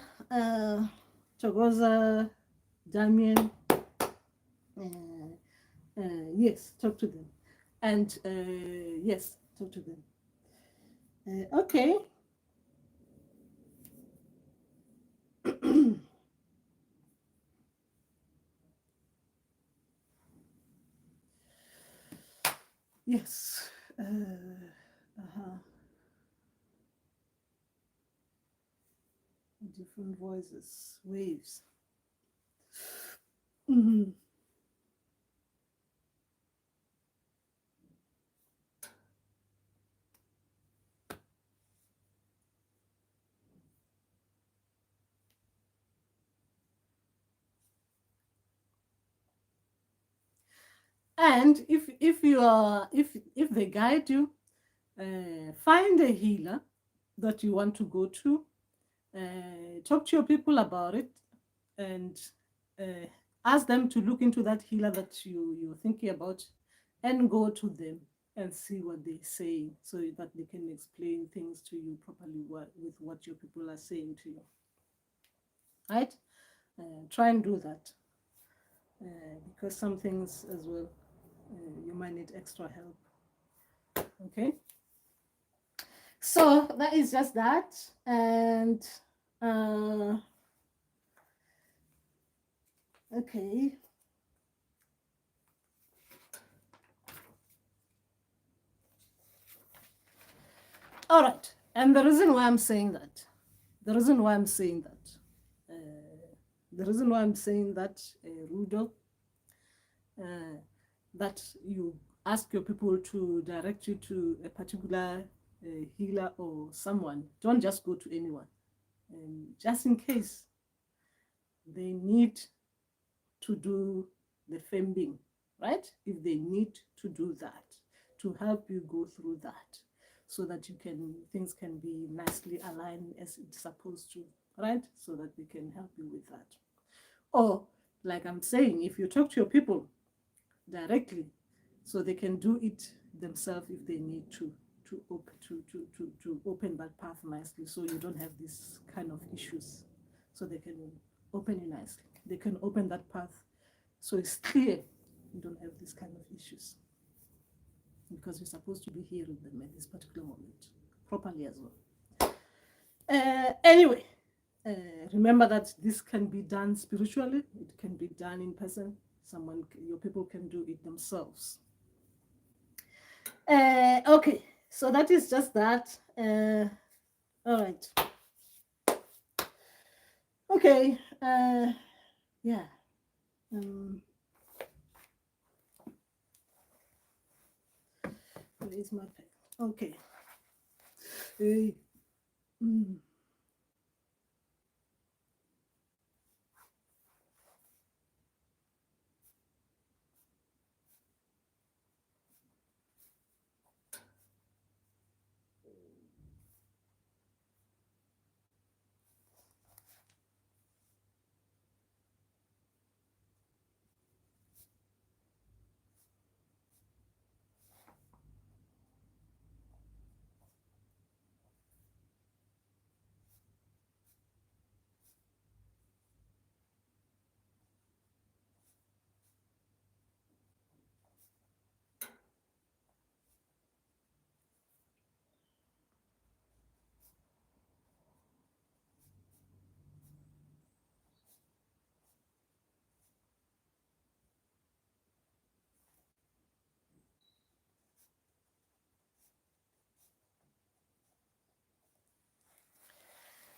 Damien, yes, talk to them. And yes, talk to them. Okay. Yes. Different voices, waves. Mm-hmm. And if they guide you, find a healer that you want to go to. Talk to your people about it, and ask them to look into that healer that you're thinking about, and go to them and see what they say, so that they can explain things to you properly with what your people are saying to you, right? Try and do that, because some things as well, you might need extra help. Okay, so that is just that. And okay, all right. And the reason why I'm saying that, Rudo, that you ask your people to direct you to a particular healer or someone. Don't just go to anyone. Just in case, they need to do the fembing, right? If they need to do that, to help you go through that, so that things can be nicely aligned as it's supposed to, right? So that we can help you with that. Or, like I'm saying, if you talk to your people directly, so they can do it themselves if they need to open that path nicely, so you don't have these kind of issues. So they can open it nicely. They can open that path so it's clear. You don't have these kind of issues, because you're supposed to be hearing them at this particular moment properly as well. Anyway, remember that this can be done spiritually. It can be done in person. Your people can do it themselves. Okay, so that is just that. All right. Okay. Yeah. Where is my pen? Okay.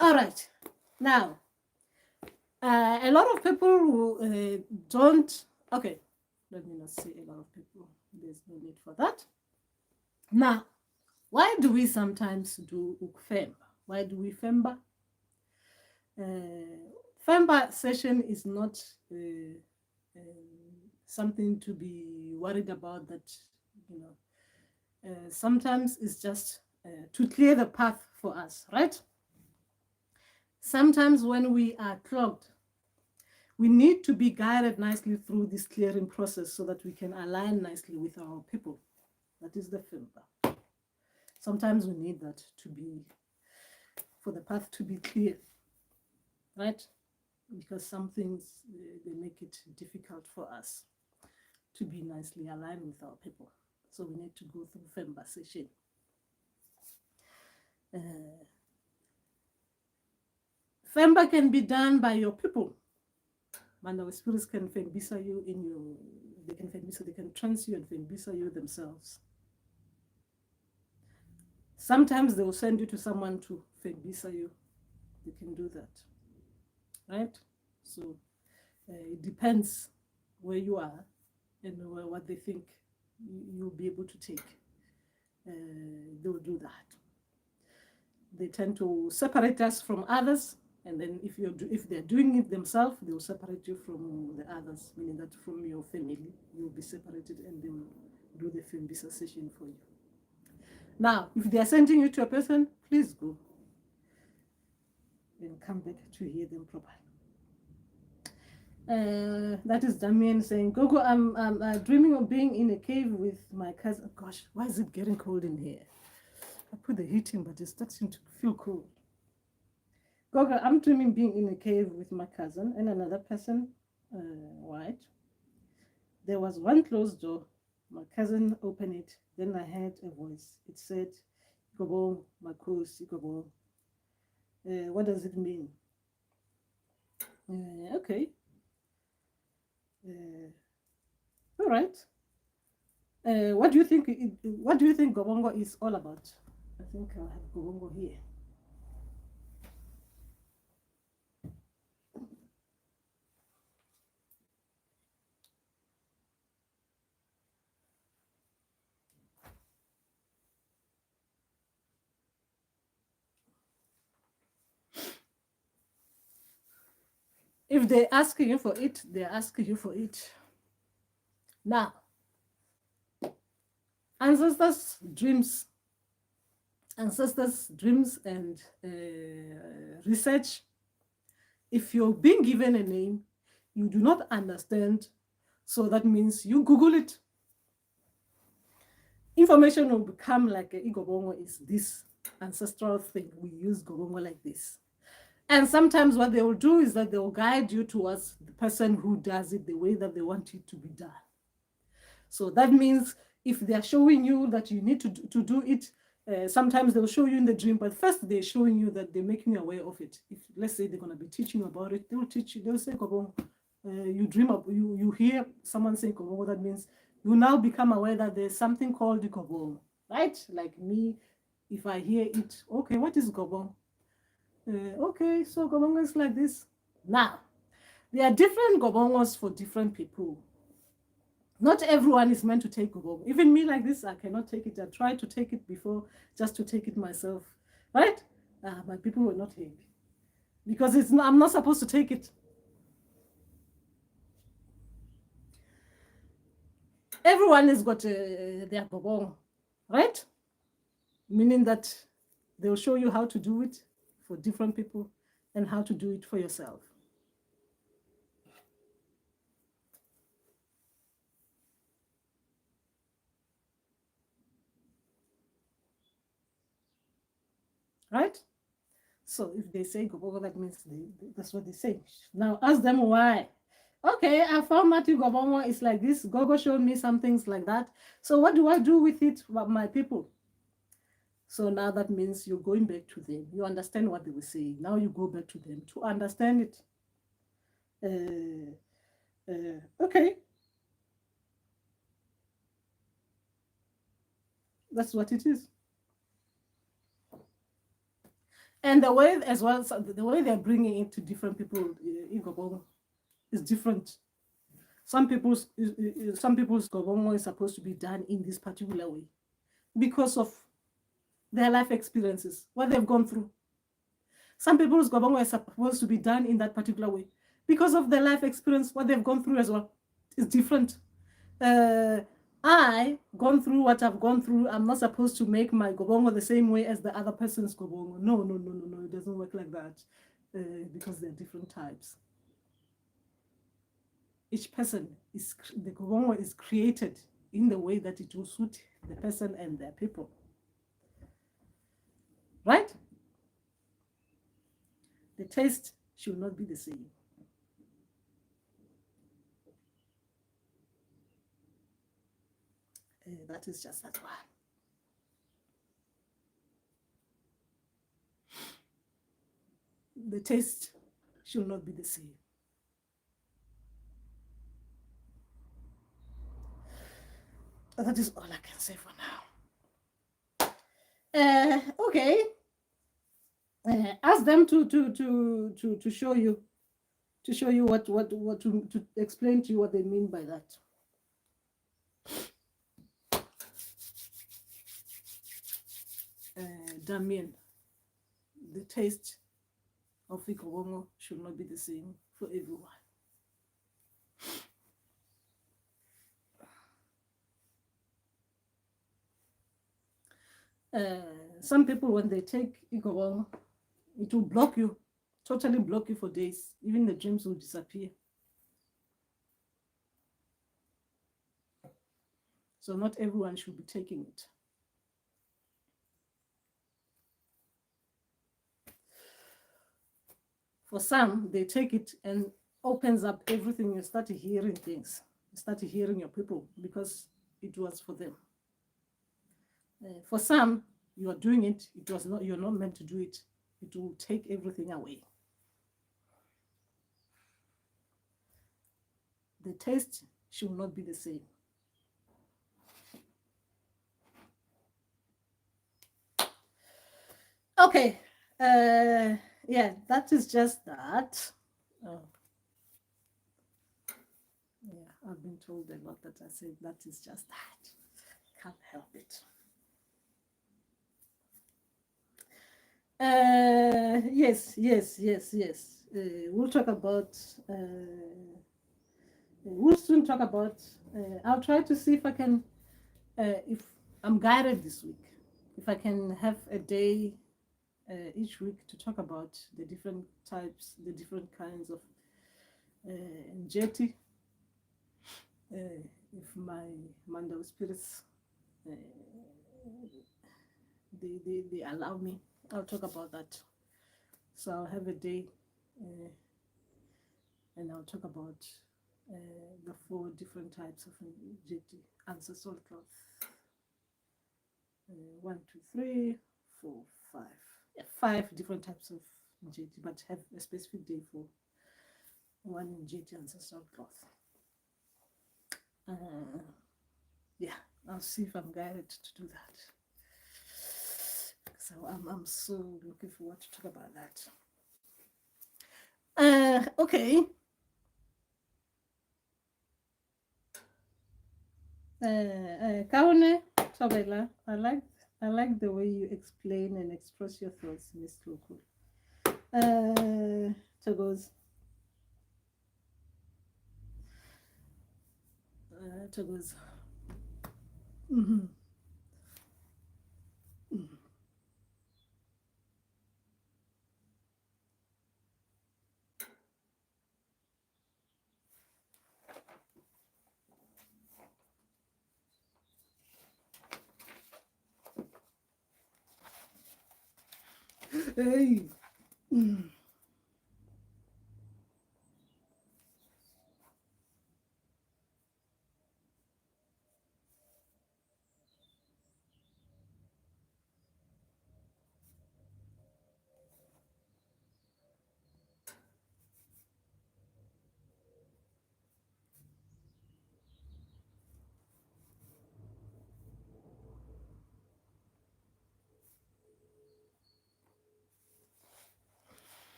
All right. Now, a lot of people who don't. Okay, let me not say a lot of people. There's no need for that. Now, why do we sometimes do femba? Why do we femba? Femba session is not something to be worried about. That sometimes it's just to clear the path for us, right? Sometimes when we are clogged, we need to be guided nicely through this clearing process so that we can align nicely with our people. That is the femba. Sometimes we need that for the path to be clear, right? Because some things, they make it difficult for us to be nicely aligned with our people. So we need to go through femba session. Femba can be done by your people. And our spirits can fembisa you they can trance you and fembisa you themselves. Sometimes they will send you to someone to fembisa you. They can do that, right? So it depends where you are and what they think you'll be able to take. They will do that. They tend to separate us from others, and then if they're doing it themselves, they will separate you from the others, meaning that from your family you'll be separated, and they will do the fembisa session for you. Now, if they are sending you to a person, please go and come back to hear them properly. That is Damien saying, Gogo, I'm dreaming of being in a cave with my cousin. Gosh, why is it getting cold in here? I put the heat in, but it's starting to feel cold. Gogo, I'm dreaming being in a cave with my cousin and another person, white. There was one closed door. My cousin opened it. Then I heard a voice. It said, Gobo, Makosi, Gobo. What does it mean? Okay. All right. What do you think? What do you think Gobongo is all about? I think I'll have Gobongo here. If they're asking you for it, they're asking you for it. Now, ancestors' dreams and research. If you're being given a name you do not understand, so that means you Google it. Information will become like Igobongo is this ancestral thing. We use Gobongo like this. And sometimes what they will do is that they will guide you towards the person who does it the way that they want it to be done. So that means if they are showing you that you need to do it, sometimes they'll show you in the dream, but first they're showing you that they're making you aware of it. If let's say they're going to be teaching you about it, they'll teach you, they'll say, you dream up, you hear someone say Kobongo, that means you now become aware that there's something called the Kobongo, right? Like me, if I hear it, okay, what is Kobongo? Okay, so Kobongo is like this. Now, there are different Kobongos for different people. Not everyone is meant to take Gobongo. Even me like this, I cannot take it. I tried to take it before just to take it myself, right? But people were not happy because I'm not supposed to take it. Everyone has got their Gobongo, right? Meaning that they'll show you how to do it for different people and how to do it for yourself. Right? So if they say Gobongo, that means that's what they say. Now ask them why. Okay, I found Matthew Gobongo is like this. Gogo showed me some things like that. So what do I do with it, my people? So now that means you're going back to them. You understand what they were saying. Now you go back to them to understand it. Okay. That's what it is. And the way as well, the way they're bringing it to different people in Gobongo is different. Some people's Gobongo is supposed to be done in this particular way because of their life experiences, what they've gone through. Some people's Gobongo is supposed to be done in that particular way because of their life experience, what they've gone through as well. It's different. I gone through what I've gone through. I'm not supposed to make my Gobongo the same way as the other person's Gobongo. No. It doesn't work like that because they're different types. Each person the Gobongo is created in the way that it will suit the person and their people. Right? The taste should not be the same. That is just that one. The taste should not be the same. That is all I can say for now. Okay. Ask them to show you, what to explain to you what they mean by that. Damien, the taste of Ikobongo should not be the same for everyone. Some people, when they take Ikobongo, it will block you, totally block you for days. Even the dreams will disappear. So not everyone should be taking it. For some, they take it and opens up everything. You start hearing things. You start hearing your people because it was for them. For some, you are doing it. It was not. You're not meant to do it. It will take everything away. The taste should not be the same. Okay. Yeah, that is just that. Oh. Yeah, I've been told a lot that I said that is just that. Can't help it. Yes. we'll talk about. We'll soon talk about. I'll try to see if I can, if I'm guided this week, if I can have a day each week to talk about the different types, the different kinds of njeti. If my Mando spirits uh, they allow me, I'll talk about that. So I'll have a day and I'll talk about the 4 different types of njeti, ancestral cloth. 1, 2, 3, 4, 5. Yeah, 5 different types of njeti, but have a specific day for one njeti ancestral cloth. Yeah, I'll see if I'm guided to do that. So I'm so looking forward to talk about that. Okay. Kaune Tobela, I like the way you explain and express your thoughts, Miss Loku. Togos. Togos. Mm-hmm. Mm-hmm. Hey. Mm.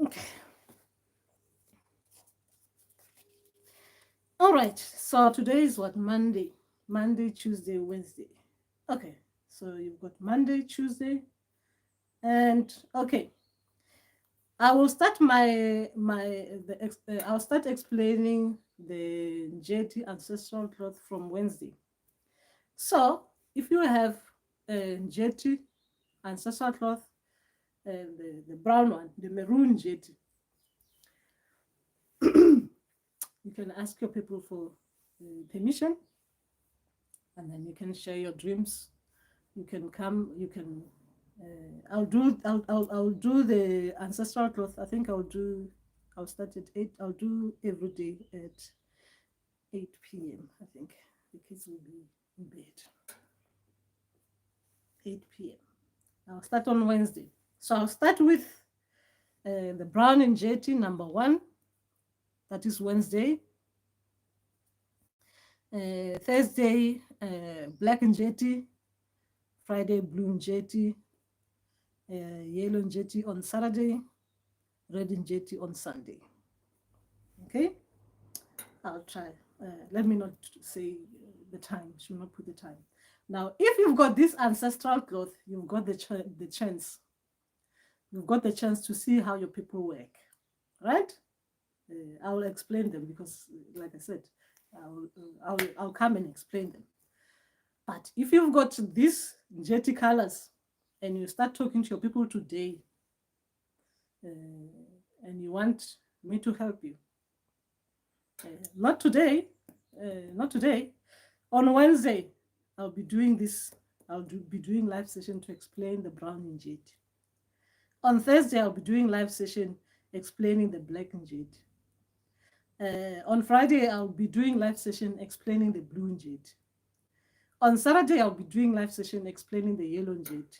Okay. All right. So today is what? Monday. Monday, Tuesday, Wednesday. Okay. So you've got Monday, Tuesday, and okay. I will start I'll start explaining the Njeti ancestral cloth from Wednesday. So if you have a Njeti ancestral cloth, the brown one, the maroon Njeti, you can ask your people for permission, and then you can share your dreams. You can come. You can. I'll do the ancestral cloth. I think I'll start at 8. I'll do every day at 8 p.m. I think the kids will be in bed. 8 p.m. I'll start on Wednesday. So I'll start with the brown and jetty number 1. That is Wednesday. Thursday, black and jetty. Friday, blue and jetty. Yellow and jetty on Saturday. Red and jetty on Sunday. Okay? I'll try. Let me not say the time. Should not put the time. Now, if you've got this ancestral cloth, you've got the chance. You've got the chance to see how your people work, right? I'll explain them because, like I said, I'll come and explain them. But if you've got these jetty colors and you start talking to your people today, and you want me to help you, not today, on Wednesday, I'll be doing this. Be doing live session to explain the brown and jade. On Thursday, I'll be doing live session explaining the black and jade. On Friday, I'll be doing live session explaining the blue and jade. On Saturday, I'll be doing live session explaining the yellow and jade.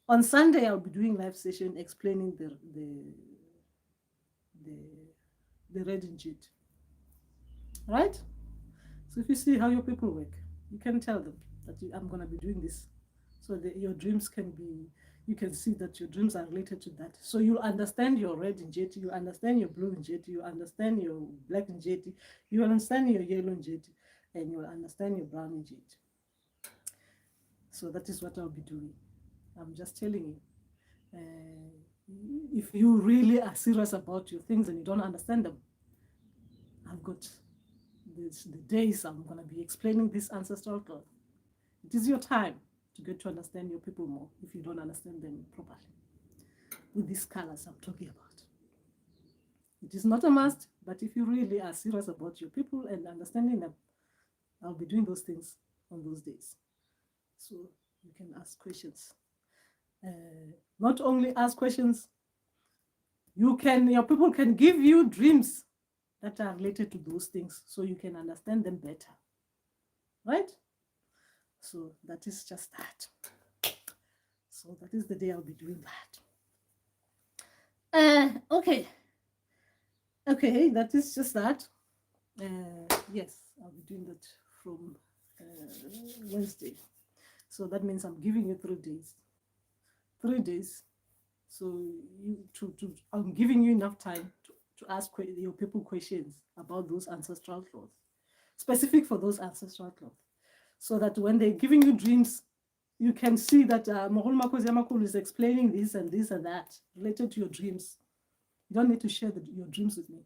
On Sunday, I'll be doing live session explaining the red and jade. Right? So if you see how your people work, you can tell them that I'm going to be doing this. So that your dreams can be, you can see that your dreams are related to that. So you'll understand your red and jeti, you understand your blue and jeti, you understand your black and jeti, you understand your yellow and jeti, and you'll understand your brown and jeti. So that is what I'll be doing. I'm just telling you. if you really are serious about your things and you don't understand them, I've got the days I'm going to be explaining this ancestral cloth. It is your time to get to understand your people more if you don't understand them properly. With these colors I'm talking about. It is not a must, but if you really are serious about your people and understanding them, I'll be doing those things on those days. So you can ask questions. Not only ask questions, your people can give you dreams that are related to those things so you can understand them better. Right? So that is just that. So that is the day I'll be doing that. Okay. Okay, that is just that. Yes, I'll be doing that from Wednesday. So that means I'm giving you 3 days. 3 days. So I'm giving you enough time to ask your people questions about those ancestral clothes, specific for those ancestral clothes, so that when they're giving you dreams, you can see that Mohol Makosi Yamakulu is explaining this and this and that related to your dreams. You don't need to share your dreams with me.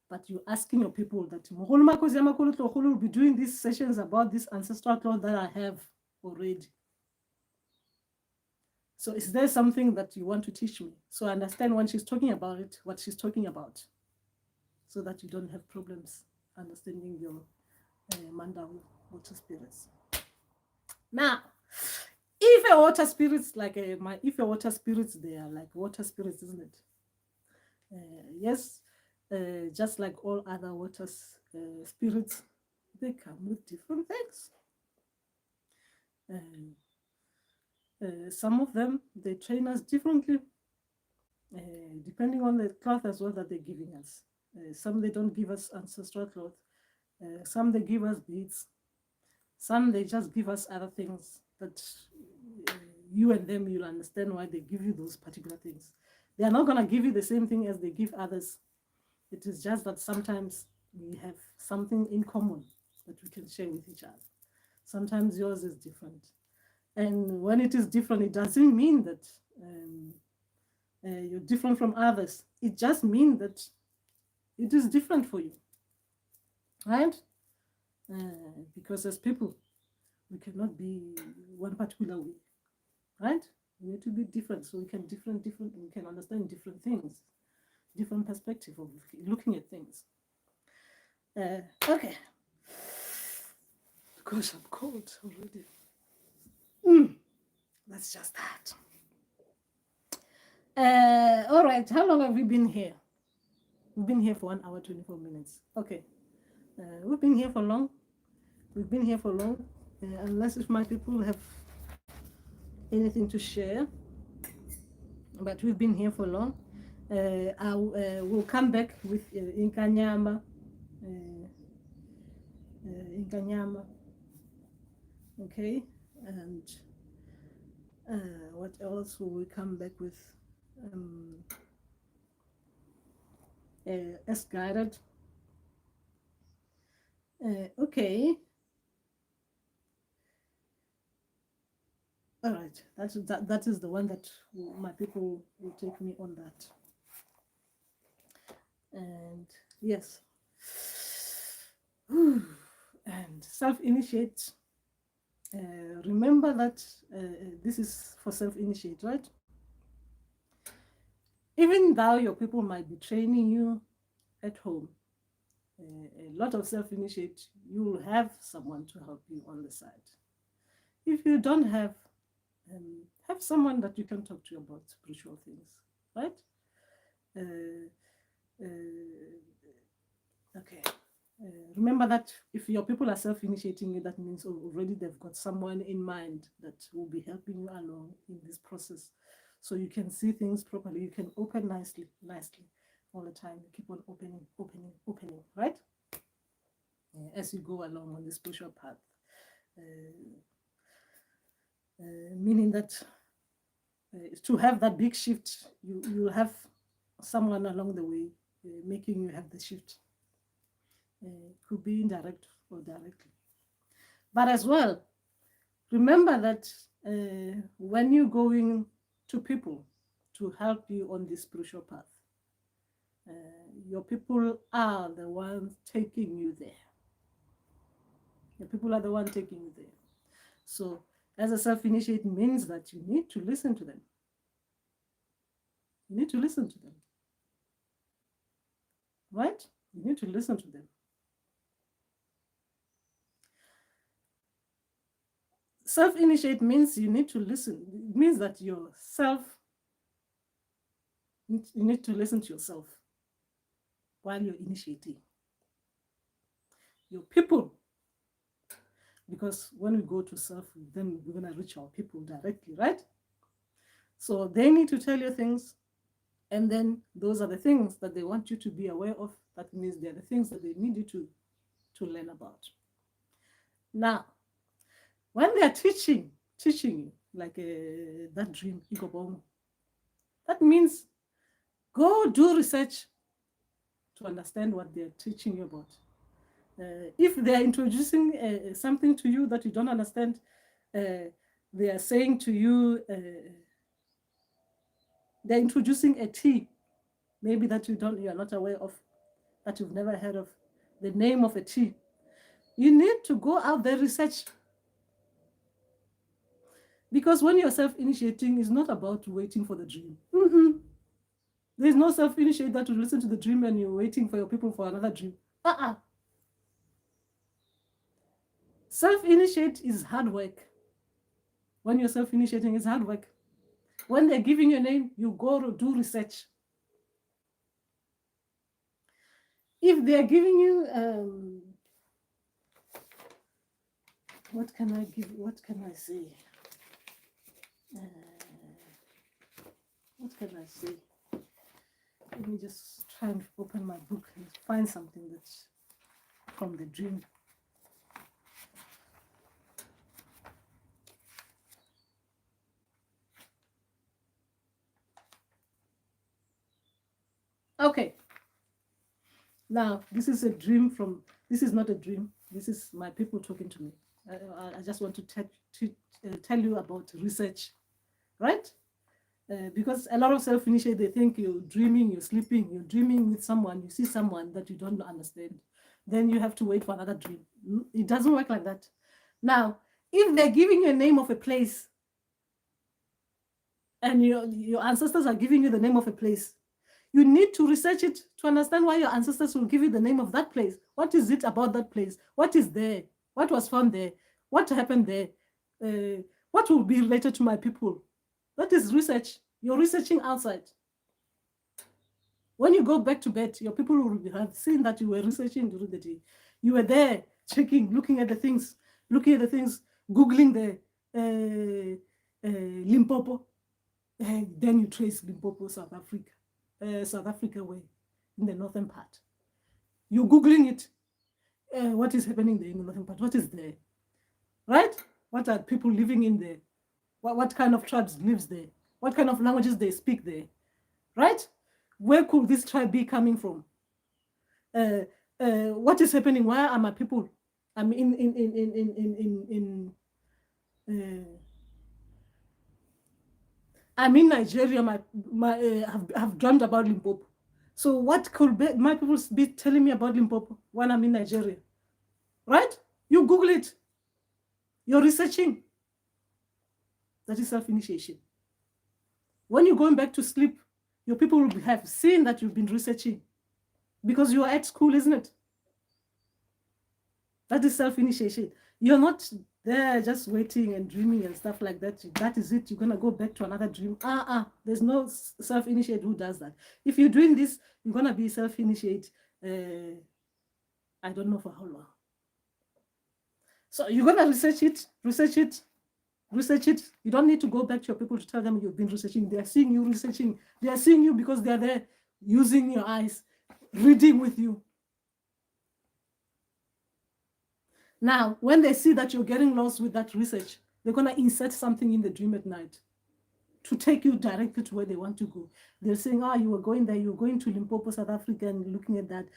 But you're asking your people that Mohol Makosi Yamakulu will be doing these sessions about this ancestral cloth that I have already. So is there something that you want to teach me? So I understand when she's talking about it, what she's talking about, so that you don't have problems understanding your Manda water spirits. Now, Ife Water Spirits, like my Ife Water Spirits, they are like water spirits, isn't it? Yes, just like all other water spirits, they come with different things. Some of them, they train us differently, depending on the cloth as well that they're giving us. Some they don't give us ancestral cloth. Some they give us beads. Some they just give us other things that you and them, you'll understand why they give you those particular things. They are not going to give you the same thing as they give others. It is just that sometimes we have something in common that we can share with each other. Sometimes yours is different. And when it is different, it doesn't mean that you're different from others. It just means that it is different for you, right? Because as people, we cannot be one particular way, right? We need to be different so we can we can understand different things, different perspective of looking at things. Okay. Gosh, I'm cold already. That's just that. All right, how long have we been here? We've been here for 1 hour, 24 minutes. Okay. We've been here for long. We've been here for long. Unless if my people have anything to share. But we've been here for long. I will come back with Inyama. Inyama. Okay. And what else will we come back with? As guided. Okay. All right. That is the one that my people will take me on that. And yes. And self-initiate. Remember that this is for self-initiate, right? Even though your people might be training you at home, a lot of self-initiate, you will have someone to help you on the side. If you don't have someone that you can talk to about spiritual things, right? Okay. Remember that if your people are self-initiating you, that means already they've got someone in mind that will be helping you along in this process. So you can see things properly. You can open nicely all the time. You keep on opening, right? As you go along on the spiritual path. Meaning that to have that big shift, you have someone along the way making you have the shift. Could be indirect or directly. But as well, remember that when you're going to people, to help you on this spiritual path. Your people are the ones taking you there. Your people are the ones taking you there. So as a self-initiate means that you need to listen to them. You need to listen to them. Right? You need to listen to them. Self-initiate means you need to listen. It means that you need to listen to yourself while you're initiating. Your people, because when we go to self, then we're going to reach our people directly, right? So they need to tell you things, and then those are the things that they want you to be aware of. That means they're the things that they need you to learn about. Now, when they're teaching you, like that dream, that means go do research to understand what they're teaching you about. If they're introducing something to you that you don't understand, they are saying to you, they're introducing a tea, maybe that you are not aware of, that you've never heard of, the name of a tea. You need to go out there, research. Because when you're self-initiating, it's not about waiting for the dream. There's no self-initiate that will listen to the dream and you're waiting for your people for another dream. Self-initiate is hard work. When you're self-initiating, it's hard work. When they're giving you a name, you go to do research. If they're giving you, what can I give? What can I say? What can I say? Let me just try and open my book and find something that's from the dream. Okay. Now, this is a dream from, this is not a dream. This is my people talking to me. I just want to tell you about research, right? Because a lot of self-initiate, they think you're dreaming, you're sleeping, you're dreaming with someone, you see someone that you don't understand. Then you have to wait for another dream. It doesn't work like that. Now, if they're giving you a name of a place, and your ancestors are giving you the name of a place, you need to research it to understand why your ancestors will give you the name of that place. What is it about that place? What is there? What was found there? What happened there? What will be related to my people? That is research. You're researching outside. When you go back to bed, your people will have seen that you were researching during the day. You were there checking, looking at the things, Googling the Limpopo. Then you trace Limpopo, South Africa way, in the northern part. You're Googling it. What is happening there in the northern part? What is there? Right? What are people living in there? What kind of tribes lives there? What kind of languages they speak there? Right? Where could this tribe be coming from? What is happening? Why are my people? I'm I'm in Nigeria. I've dreamt about Limpopo. So what could my people be telling me about Limpopo when I'm in Nigeria? Right? You Google it. You're researching. That is self-initiation. When you're going back to sleep, your people will have seen that you've been researching because you are at school, isn't it? That is self-initiation. You're not there just waiting and dreaming and stuff like that. That is it. You're going to go back to another dream. There's no self-initiate who does that. If you're doing this, you're going to be self-initiate. I don't know for how long. So you're going to research it. You don't need to go back to your people to tell them you've been researching. They are seeing you researching. They are seeing you because they are there using your eyes, reading with you. Now, when they see that you're getting lost with that research, they're going to insert something in the dream at night to take you directly to where they want to go. They're saying, you were going there, you're going to Limpopo, South Africa, and looking at that.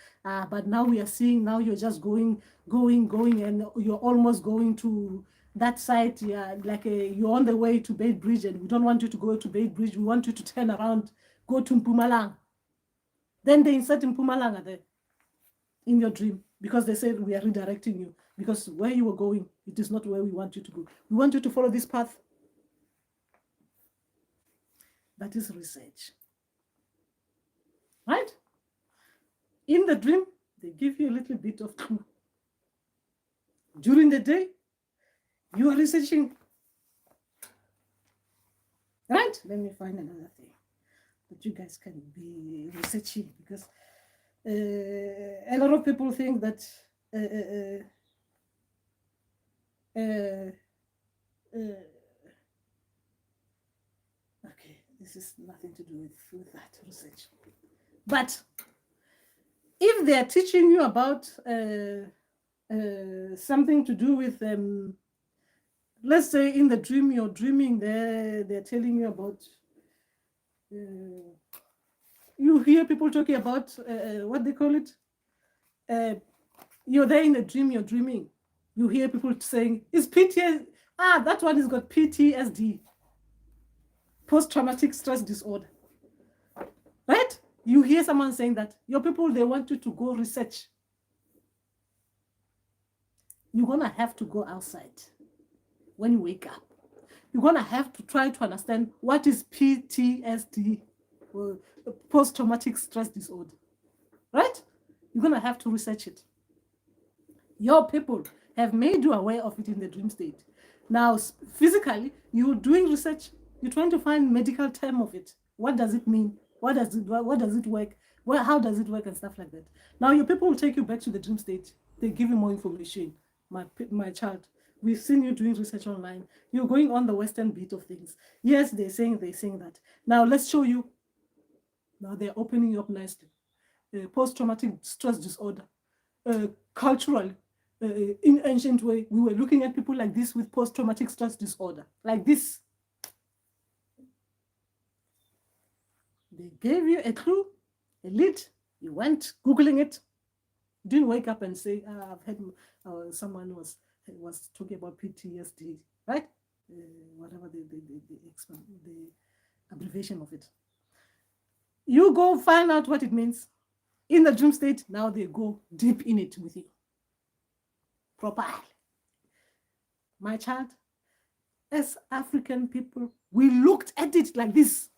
But now we are seeing, now you're just going, and you're almost going to that side, like you're on the way to Bay Bridge and we don't want you to go to Bay Bridge, we want you to turn around, go to Mpumalanga. Then they insert Mpumalanga there in your dream because they said we are redirecting you because where you were going, it is not where we want you to go. We want you to follow this path. That is research. Right? In the dream, they give you a little bit of clue. During the day, you are researching. Right? Let me find another thing that you guys can be researching because a lot of people think that okay, this is nothing to do with that research. But if they are teaching you about something to do with let's say in the dream you're dreaming, they're telling you about you hear people talking about what they call it. You're there in the dream, you're dreaming. You hear people saying, "Is PTSD? That one has got PTSD, post-traumatic stress disorder." Right? You hear someone saying that. Your people, they want you to go research. You're gonna have to go outside when you wake up. You're gonna have to try to understand what is PTSD, post-traumatic stress disorder. Right? You're gonna have to research it. Your people have made you aware of it in the dream state. Now, physically, you're doing research. You're trying to find medical term of it. What does it mean? What does it work? How does it work and stuff like that. Now, your people will take you back to the dream state. They give you more information. My child, we've seen you doing research online. You're going on the Western beat of things. Yes, they're saying that. Now, let's show you. Now, they're opening up nicely. Post-traumatic stress disorder. Culturally, in ancient way, we were looking at people like this with post-traumatic stress disorder, like this. They gave you a clue, a lead. You went Googling it. You didn't wake up and say, I've heard someone was talking about PTSD, right? Whatever the abbreviation of it. You go find out what it means. In the dream state, now they go deep in it with you. Properly. My child, as African people, we looked at it like this.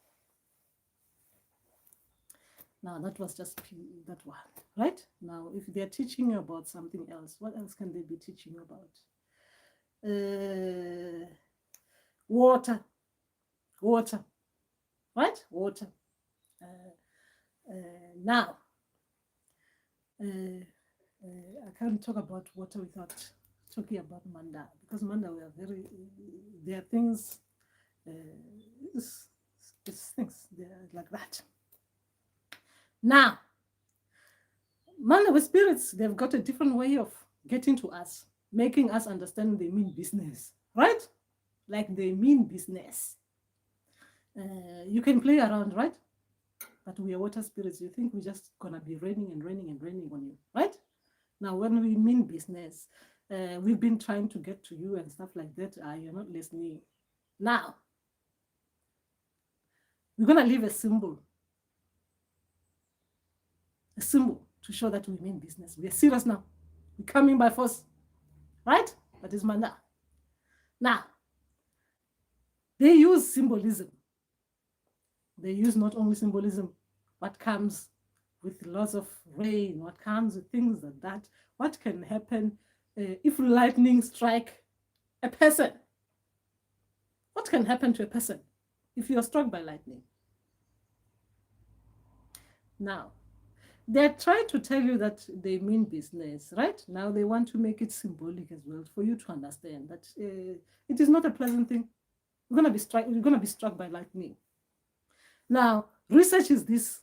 Now, that was just that one, right? Now, if they're teaching you about something else, what else can they be teaching you about? Water, right? Water. Now, I can't talk about water without talking about Manda, because Manda, there are things, it's things, they're like that. Now, Manda spirits, they've got a different way of getting to us, making us understand they mean business, right? Like they mean business. You can play around, right? But we are water spirits. You think we're just gonna be raining on you, right? Now, when we mean business, we've been trying to get to you and stuff like that. You're not listening. Now, we're gonna leave a symbol to show that we mean business. We are serious now. We're coming by force, right? That is Manda. Now, they use symbolism. They use not only symbolism, what comes with lots of rain, what comes with things like that, what can happen if lightning strike a person? What can happen to a person if you're struck by lightning? Now, they're trying to tell you that they mean business, right? Now they want to make it symbolic as well for you to understand that it is not a pleasant thing. You're gonna be struck by lightning. Now, research is this.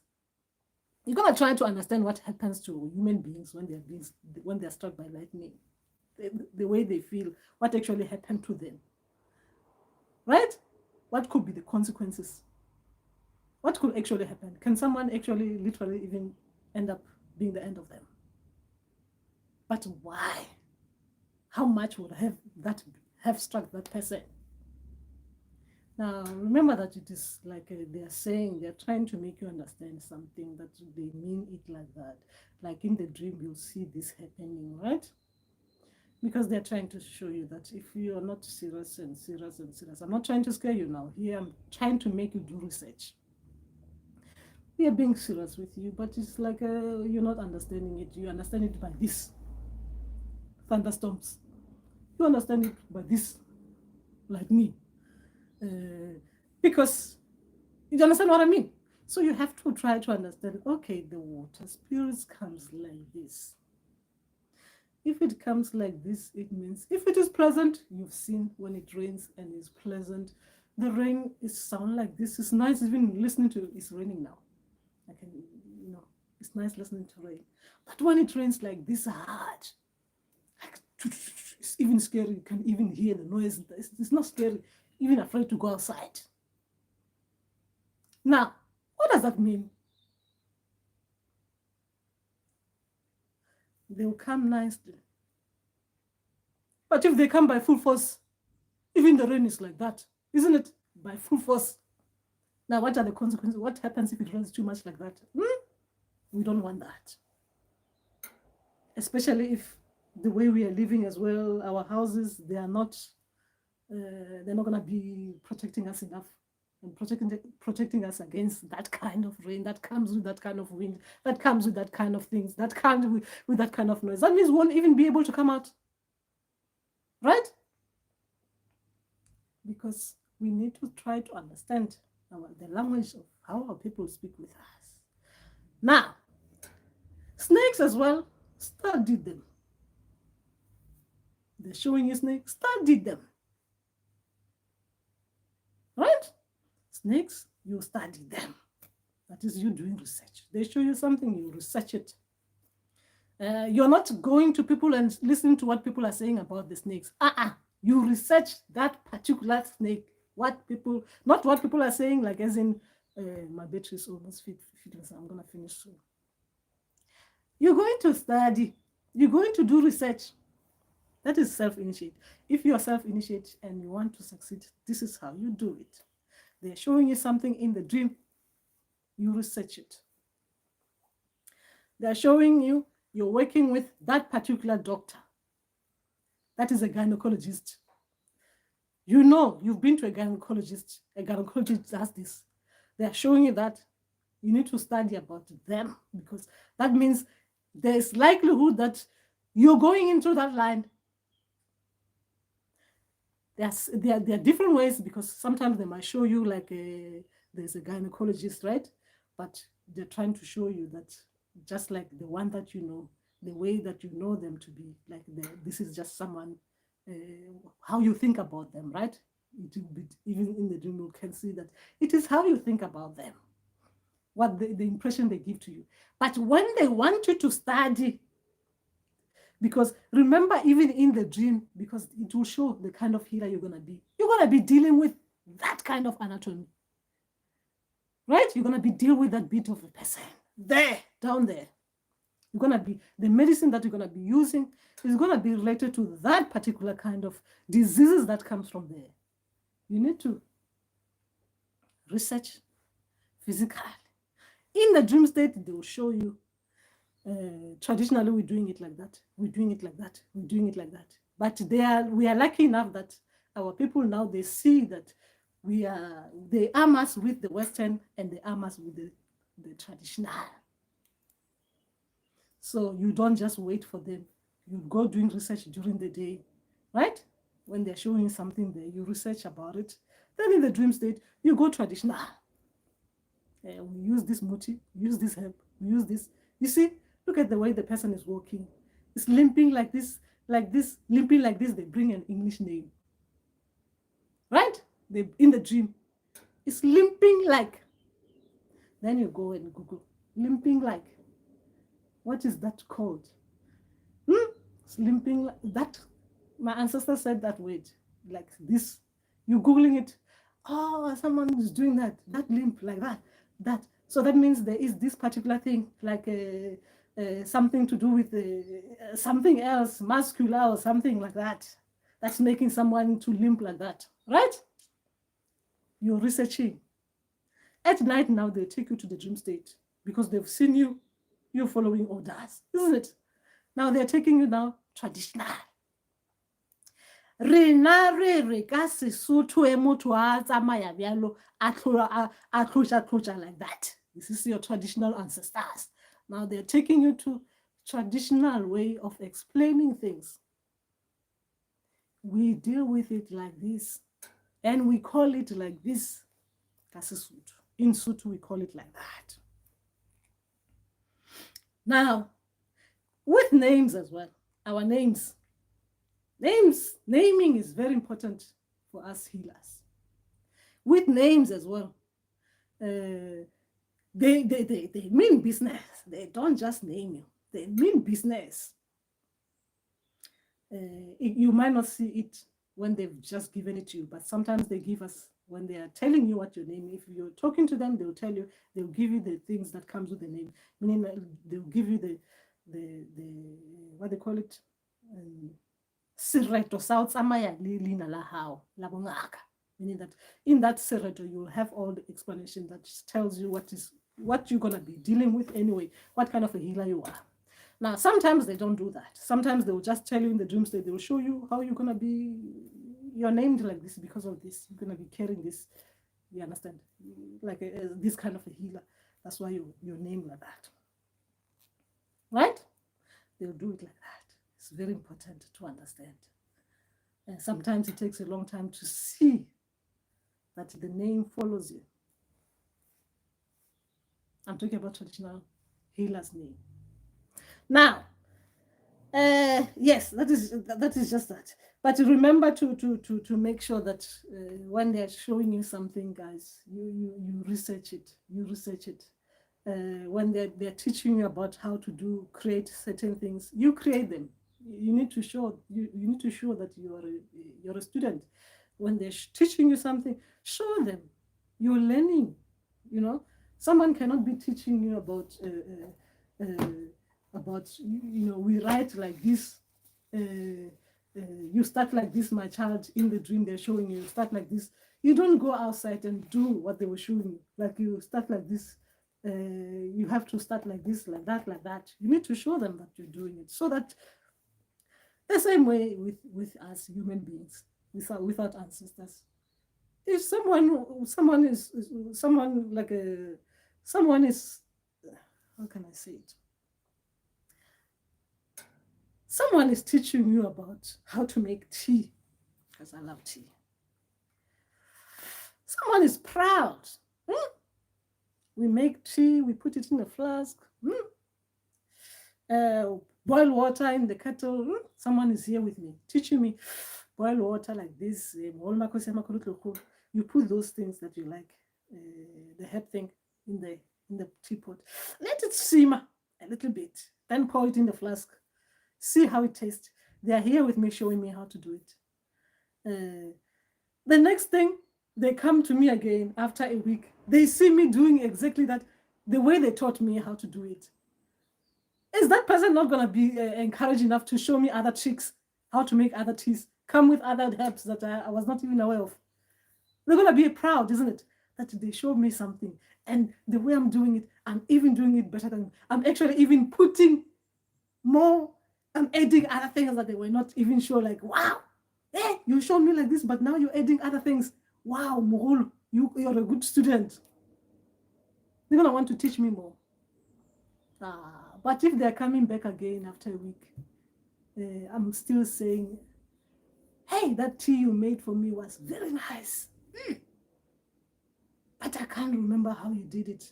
You're gonna try to understand what happens to human beings when they're struck by lightning, the way they feel, what actually happened to them, right? What could be the consequences? What could actually happen? Can someone actually literally even end up being the end of them? But why? How much would that have struck that person. Now, remember that it is like they're saying, they're trying to make you understand something, that they mean it like that. Like in the dream, you'll see this happening, right? Because they're trying to show you that if you're not serious and serious and serious, I'm not trying to scare you now. Here, I'm trying to make you do research. We are being serious with you, but it's like you're not understanding it. You understand it by this thunderstorms. You understand it by this lightning. Because you understand what I mean. So you have to try to understand, okay, the water spirits comes like this. If it comes like this, it means if it is pleasant, you've seen when it rains and is pleasant, the rain is sound like this. It's nice even listening to it's raining now. I can, it's nice listening to rain. But when it rains like this hard, like, it's even scary. You can even hear the noise. It's not scary. Even afraid to go outside. Now, what does that mean? They will come nicely. But if they come by full force, even the rain is like that, isn't it? By full force. Now, what are the consequences? What happens if it rains too much like that? We don't want that. Especially if the way we are living as well, our houses, they're not going to be protecting us enough and protecting us against that kind of rain that comes with that kind of wind, that comes with that kind of things, that comes with that kind of noise. That means we won't even be able to come out, right? Because we need to try to understand the language of how our people speak with us. Now, snakes as well, study them. They're showing you snakes, study them. Right? Snakes, you study them. That is you doing research. They show you something, you research it. You're not going to people and listening to what people are saying about the snakes. You research that particular snake. Not what people are saying, like as in, my battery is almost 50%, I'm going to finish soon. You're going to study. You're going to do research. That is self-initiate. If you are self-initiate and you want to succeed, this is how you do it. They're showing you something in the dream. You research it. They're showing you you're working with that particular doctor. That is a gynecologist. You know, you've been to a gynecologist. A gynecologist does this. They're showing you that. You need to study about them, because that means there's likelihood that you're going into that line. There are different ways, because sometimes they might show you like there's a gynecologist, right? But they're trying to show you that just like the one that you know, the way that you know them to be, like this is just someone, how you think about them, right? It will be, even in the dream you can see that it is how you think about them, what the impression they give to you. But when they want you to study, because remember, even in the dream, because it will show the kind of healer you're going to be. You're going to be dealing with that kind of anatomy, right? You're going to be dealing with that bit of a person there, down there. You're going to be, the medicine that you're going to be using is going to be related to that particular kind of diseases that comes from there. You need to research physically. In the dream state, they will show you, traditionally, we're doing it like that. We're doing it like that. We're doing it like that. But we are lucky enough that our people now, they see that they arm us with the Western and they arm us with the traditional. So you don't just wait for them. You go doing research during the day, right? When they're showing something there, you research about it. Then in the dream state, you go traditional. We use this muti, use this herb, we use this. You see, look at the way the person is walking. It's limping like this, limping like this. They bring an English name, right? In the dream, it's limping like. Then you go and Google, limping like. What is that called? It's limping like that. My ancestor said that word, like this. You're Googling it. Oh, someone is doing that limp like that. So that means there is this particular thing, like something to do with something else, muscular or something like that. that's making someone to limp like that, right? You're researching. At night now, they take you to the dream state because they've seen you, you're following orders, isn't it? Now they're taking you now traditional. Rena re ka Sesotho e motho a tsamaya bjalo a tlotla like that. This is your traditional ancestors. Now they're taking you to traditional way of explaining things. We deal with it like this, and we call it like this. In Sotho, we call it like that. Now, with names as well, our names. Naming is very important for us healers. With names as well, they mean business. They don't just name you. They mean business. You might not see it when they've just given it to you, but sometimes they give us when they are telling you what your name is. If you're talking to them, they'll tell you, they'll give you the things that comes with the name, meaning they'll give you the what they call it, Sireto sa tsamaya le leina la hao la bongaka, meaning that in that Sireto you'll have all the explanation that tells you what you're gonna be dealing with anyway, what kind of a healer you are. Now sometimes they don't do that. Sometimes they will just tell you in the dream state, they will show you how you're gonna be, you're named like this because of this, you're gonna be carrying this, you understand, like this kind of a healer. That's why you're named like that, right? They'll do it like that. It's very important to understand. And sometimes it takes a long time to see that the name follows you. I'm talking about traditional healer's name. Now, yes, that is just that. But remember to make sure that when they're showing you something, guys, you research it. You research it. When they're teaching you about how to create certain things, you create them. You need to show that you're a student. When they're teaching you something, show them. You're learning. You know, someone cannot be teaching you about we write like this. You start like this, my child. In the dream, they're showing you start like this. You don't go outside and do what they were showing you. Like you start like this. You have to start like this, like that, like that. You need to show them that you're doing it, so that the same way with us human beings, without ancestors. If someone is how can I say it? Someone is teaching you about how to make tea, because I love tea. Someone is proud. We make tea, we put it in a flask. Boil water in the kettle. Someone is here with me, teaching me, boil water like this. You put those things that you like, the herb thing in the teapot. Let it simmer a little bit. Then pour it in the flask. See how it tastes. They are here with me, showing me how to do it. The next thing, they come to me again after a week. They see me doing exactly that, the way they taught me how to do it. Is that person not going to be encouraged enough to show me other tricks, how to make other teas, come with other herbs that I was not even aware of? They're going to be proud, isn't it? That they showed me something. And the way I'm doing it, I'm even doing it better than, I'm actually even putting more, I'm adding other things that they were not even sure, like, wow, you showed me like this, but now you're adding other things. Wow, Moholo, you're a good student. They're going to want to teach me more. But if they're coming back again after a week, I'm still saying, hey, that tea you made for me was very nice. But I can't remember how you did it.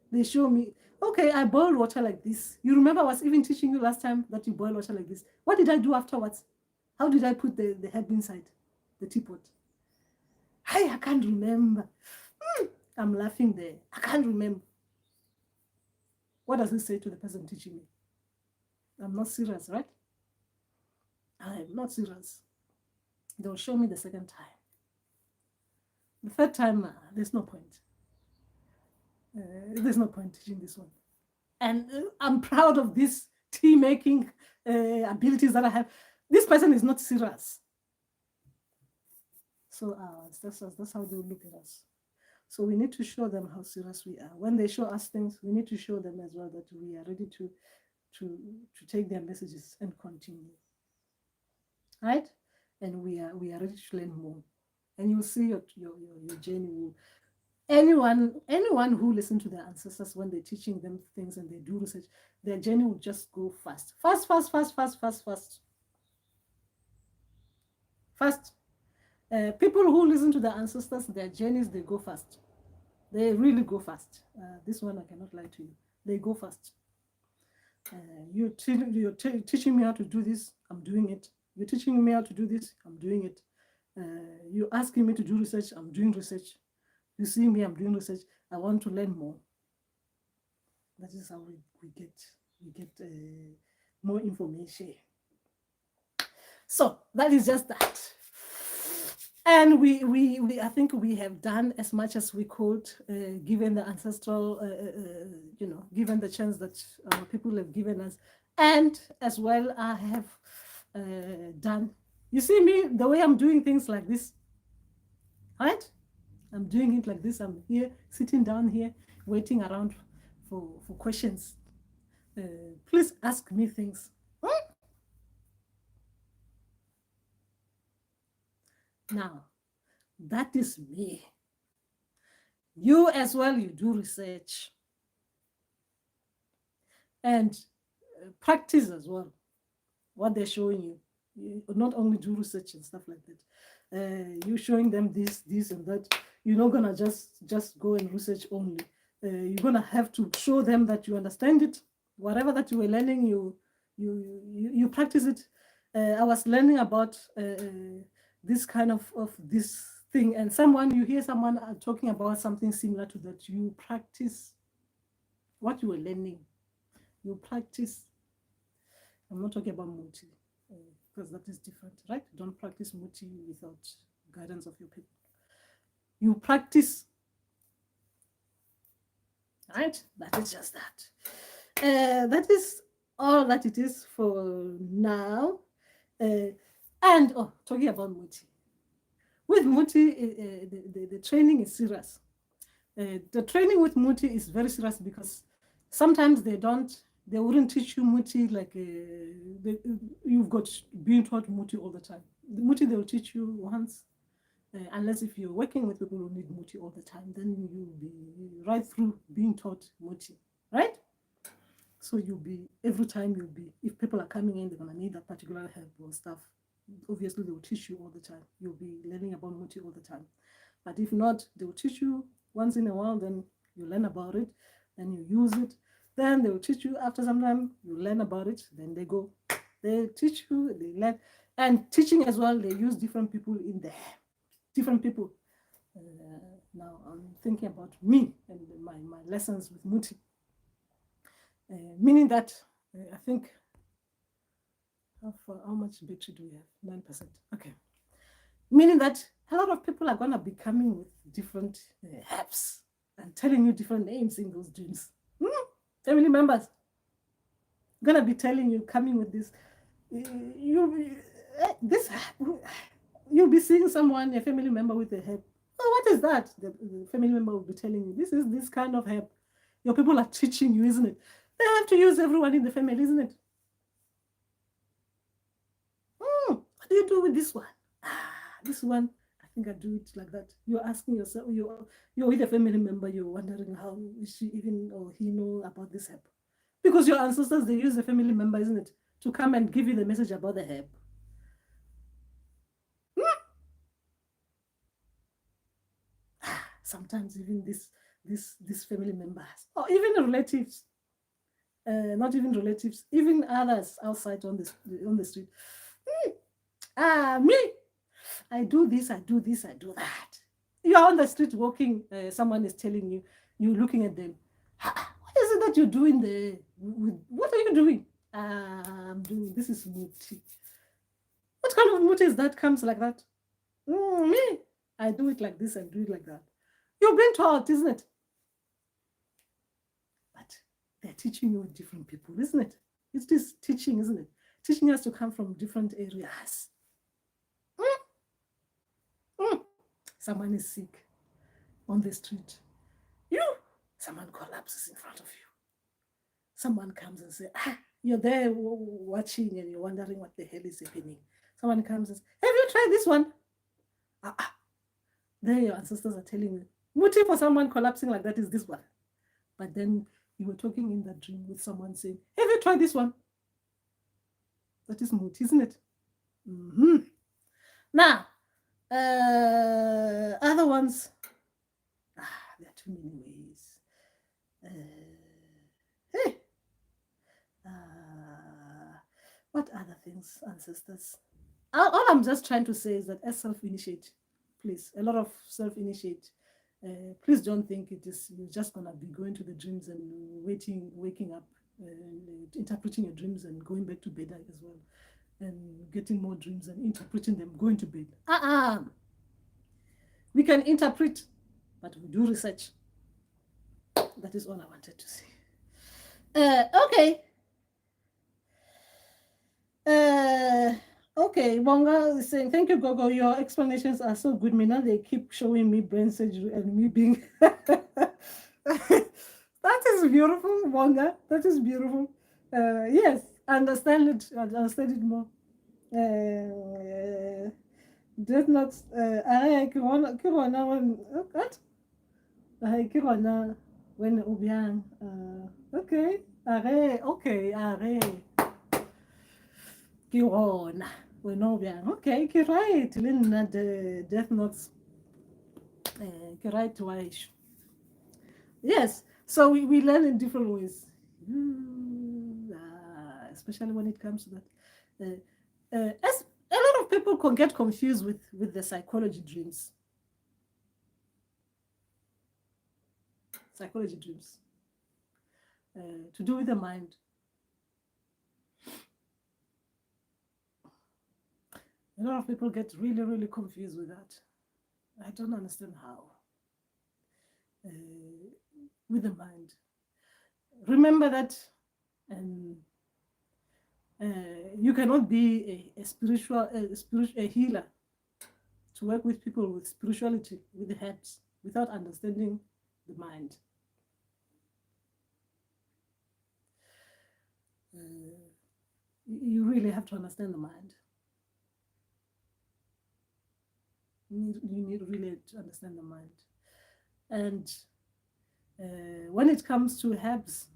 They show me, okay, I boiled water like this. You remember I was even teaching you last time that you boil water like this. What did I do afterwards? How did I put the herb inside the teapot? Hey, I can't remember. I'm laughing there. I can't remember. What does it say to the person teaching me? I'm not serious, right? I'm not serious. They'll show me the second time. The third time, there's no point. There's no point teaching this one. And I'm proud of this tea making abilities that I have. This person is not serious. So our ancestors, that's how they look at us. So we need to show them how serious we are. When they show us things, we need to show them as well that we are ready to take their messages and continue. Right? And we are ready to learn more. And you'll see your journey will. Anyone who listens to their ancestors when they're teaching them things and they do research, their journey will just go fast. Fast. People who listen to their ancestors, their journeys, they go fast. They really go fast. This one I cannot lie to you. They go fast. You're teaching me how to do this, I'm doing it. You're teaching me how to do this, I'm doing it. You're asking me to do research, I'm doing research. You see me, I'm doing research. I want to learn more. That is how we get more information. So that is just that. And we I think we have done as much as we could, given the ancestral, given the chance that our people have given us, and as well I have done. You see me, the way I'm doing things like this, right? I'm doing it like this. I'm here, sitting down here, waiting around for questions. Please ask me things. Now, that is me. You as well, you do research. And practice as well, what they're showing you. You not only do research and stuff like that. You're showing them this and that. You're not gonna just go and research only. You're gonna have to show them that you understand it. Whatever that you were learning, you practice it. I was learning about this kind of this thing, and you hear someone talking about something similar to that. You practice what you were learning. You practice. I'm not talking about muti, because that is different, right? Don't practice muti without guidance of your people. You practice, right? That is just that. That is all that it is for now. And talking about muti. With muti, the training is serious. The training with muti is very serious because sometimes they wouldn't teach you muti like you've got being taught muti all the time. The muti they'll teach you once, unless if you're working with people who need muti all the time, then you'll be right through being taught muti, right? So every time if people are coming in, they're gonna need that particular help or stuff. Obviously, they will teach you all the time. You'll be learning about muti all the time. But if not, they will teach you once in a while, then you learn about it, then you use it. Then they will teach you after some time, you learn about it, then they teach you, they learn. And teaching as well, they use different people in there. Different people. Now I'm thinking about me and my lessons with muti. Meaning that I think, how much battery do we have? 9%. Okay. Meaning that a lot of people are going to be coming with different apps and telling you different names in those dreams. Family members going to be telling you, coming with this. You'll be seeing someone, a family member with a herb. Oh, what is that? The family member will be telling you, this is this kind of herb. Your people are teaching you, isn't it? They have to use everyone in the family, isn't it? What do you do with this one? This one, I think I do it like that. You're asking yourself, you're with a family member, you're wondering how is she even or he know about this herb. Because your ancestors, they use a family member, isn't it? To come and give you the message about the herb. Sometimes even this family members, or even relatives, not even relatives, even others outside on the street. Me, I do this, I do this, I do that. You're on the street walking, someone is telling you, you're looking at them. What is it that you're doing there? What are you doing? I'm doing, this is muti. What kind of muti is that comes like that? Me, I do it like this, I do it like that. You've been taught, isn't it? But they're teaching you different people, isn't it? It's this teaching, isn't it? Teaching us to come from different areas. someone is sick on the street. Someone collapses in front of you. Someone comes and says, you're there watching and you're wondering what the hell is happening. Someone comes and says, have you tried this one? There your ancestors are telling you, motive for someone collapsing like that is this one. But then you were talking in that dream with someone saying, have you tried this one? That is mood, isn't it? Mm-hmm. Now, other ones, there are too many ways. What other things, ancestors? All I'm just trying to say is that as self-initiate, please, a lot of self-initiate. Please don't think it is you're just gonna be going to the dreams and waking up, interpreting your dreams and going back to bed as well, and getting more dreams and interpreting them, going to bed. We can interpret, but we do research. That is all I wanted to say. Okay. Okay, Bonga is saying, thank you, Gogo. Your explanations are so good. Mina, they keep showing me brain surgery and me being. That is beautiful, Bonga. That is beautiful. Yes, understand it. Understand it more. Death notes. What? When Ubiang. Okay. Okay. Kirona. We know Ubiang. Okay. Kirai. Tilin the death notes. Kirai twice. Yes. So we learn in different ways. Especially when it comes to that. As a lot of people can get confused with the psychology dreams. Psychology dreams. To do with the mind. A lot of people get really, really confused with that. I don't understand how. With the mind. Remember that you cannot be a spiritual healer to work with people with spirituality, with the heads, without understanding the mind. You really have to understand the mind. You need really to understand the mind. And when it comes to herbs,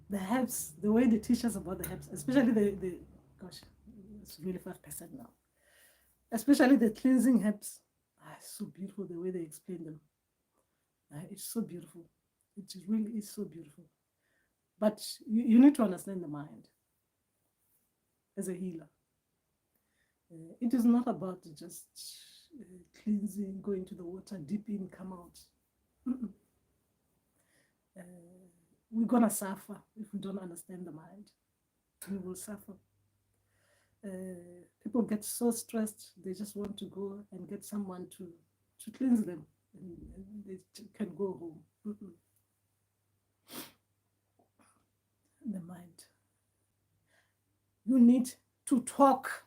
the way they teach us about the herbs, especially the gosh, it's really 5% now. Especially the cleansing herbs. It's so beautiful the way they explain them. It's so beautiful. It really is so beautiful. But you need to understand the mind as a healer. It is not about just cleansing, going to the water, dip in, come out. We're going to suffer if we don't understand the mind. We will suffer. People get so stressed, they just want to go and get someone to cleanse them, and they can go home. The mind. You need to talk.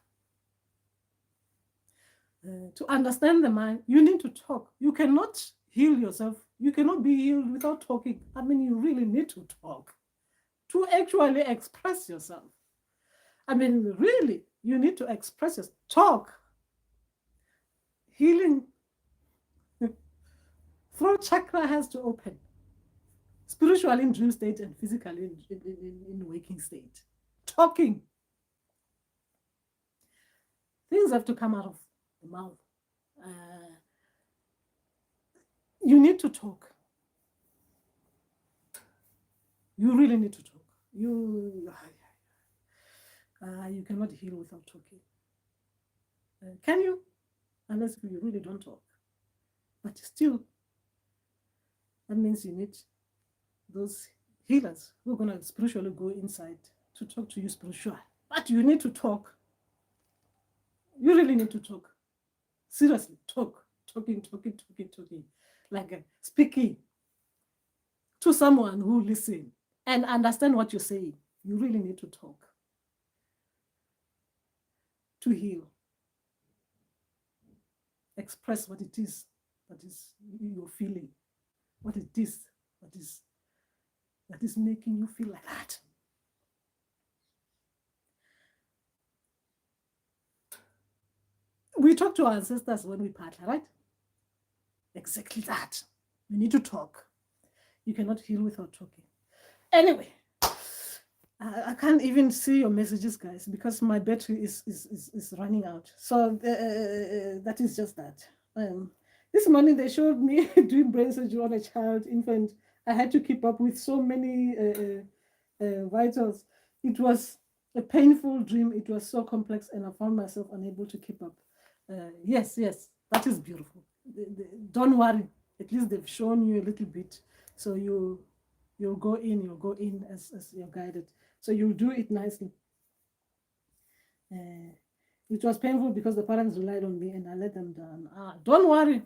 To understand the mind, you need to talk. You cannot heal yourself. You cannot be healed without talking. I mean, you really need to talk to actually express yourself. I mean, really, you need to express yourself. Talk. Healing. Throat chakra has to open. Spiritually in dream state and physically in waking state. Talking. Things have to come out of the mouth. You need to talk. You really need to talk. You cannot heal without talking. Can you? Unless you really don't talk. But still, that means you need those healers who are going to spiritually go inside to talk to you spiritually. But you need to talk. You really need to talk. Seriously, talk. Talking. Like speaking to someone who listens and understand what you're saying. You really need to talk to heal. Express what it is that is you're feeling, what it is that is making you feel like that. We talk to our ancestors when we partner, right? Exactly that. We need to talk. You cannot heal without talking. Anyway, I can't even see your messages, guys, because my battery is running out. So that is just that. This morning they showed me doing brain surgery on a child, infant. I had to keep up with so many vitals. It was a painful dream. It was so complex, and I found myself unable to keep up. Yes, that is beautiful. Don't worry. At least they've shown you a little bit, so you'll go in as you're guided. So you'll do it nicely. It was painful because the parents relied on me and I let them down. Don't worry.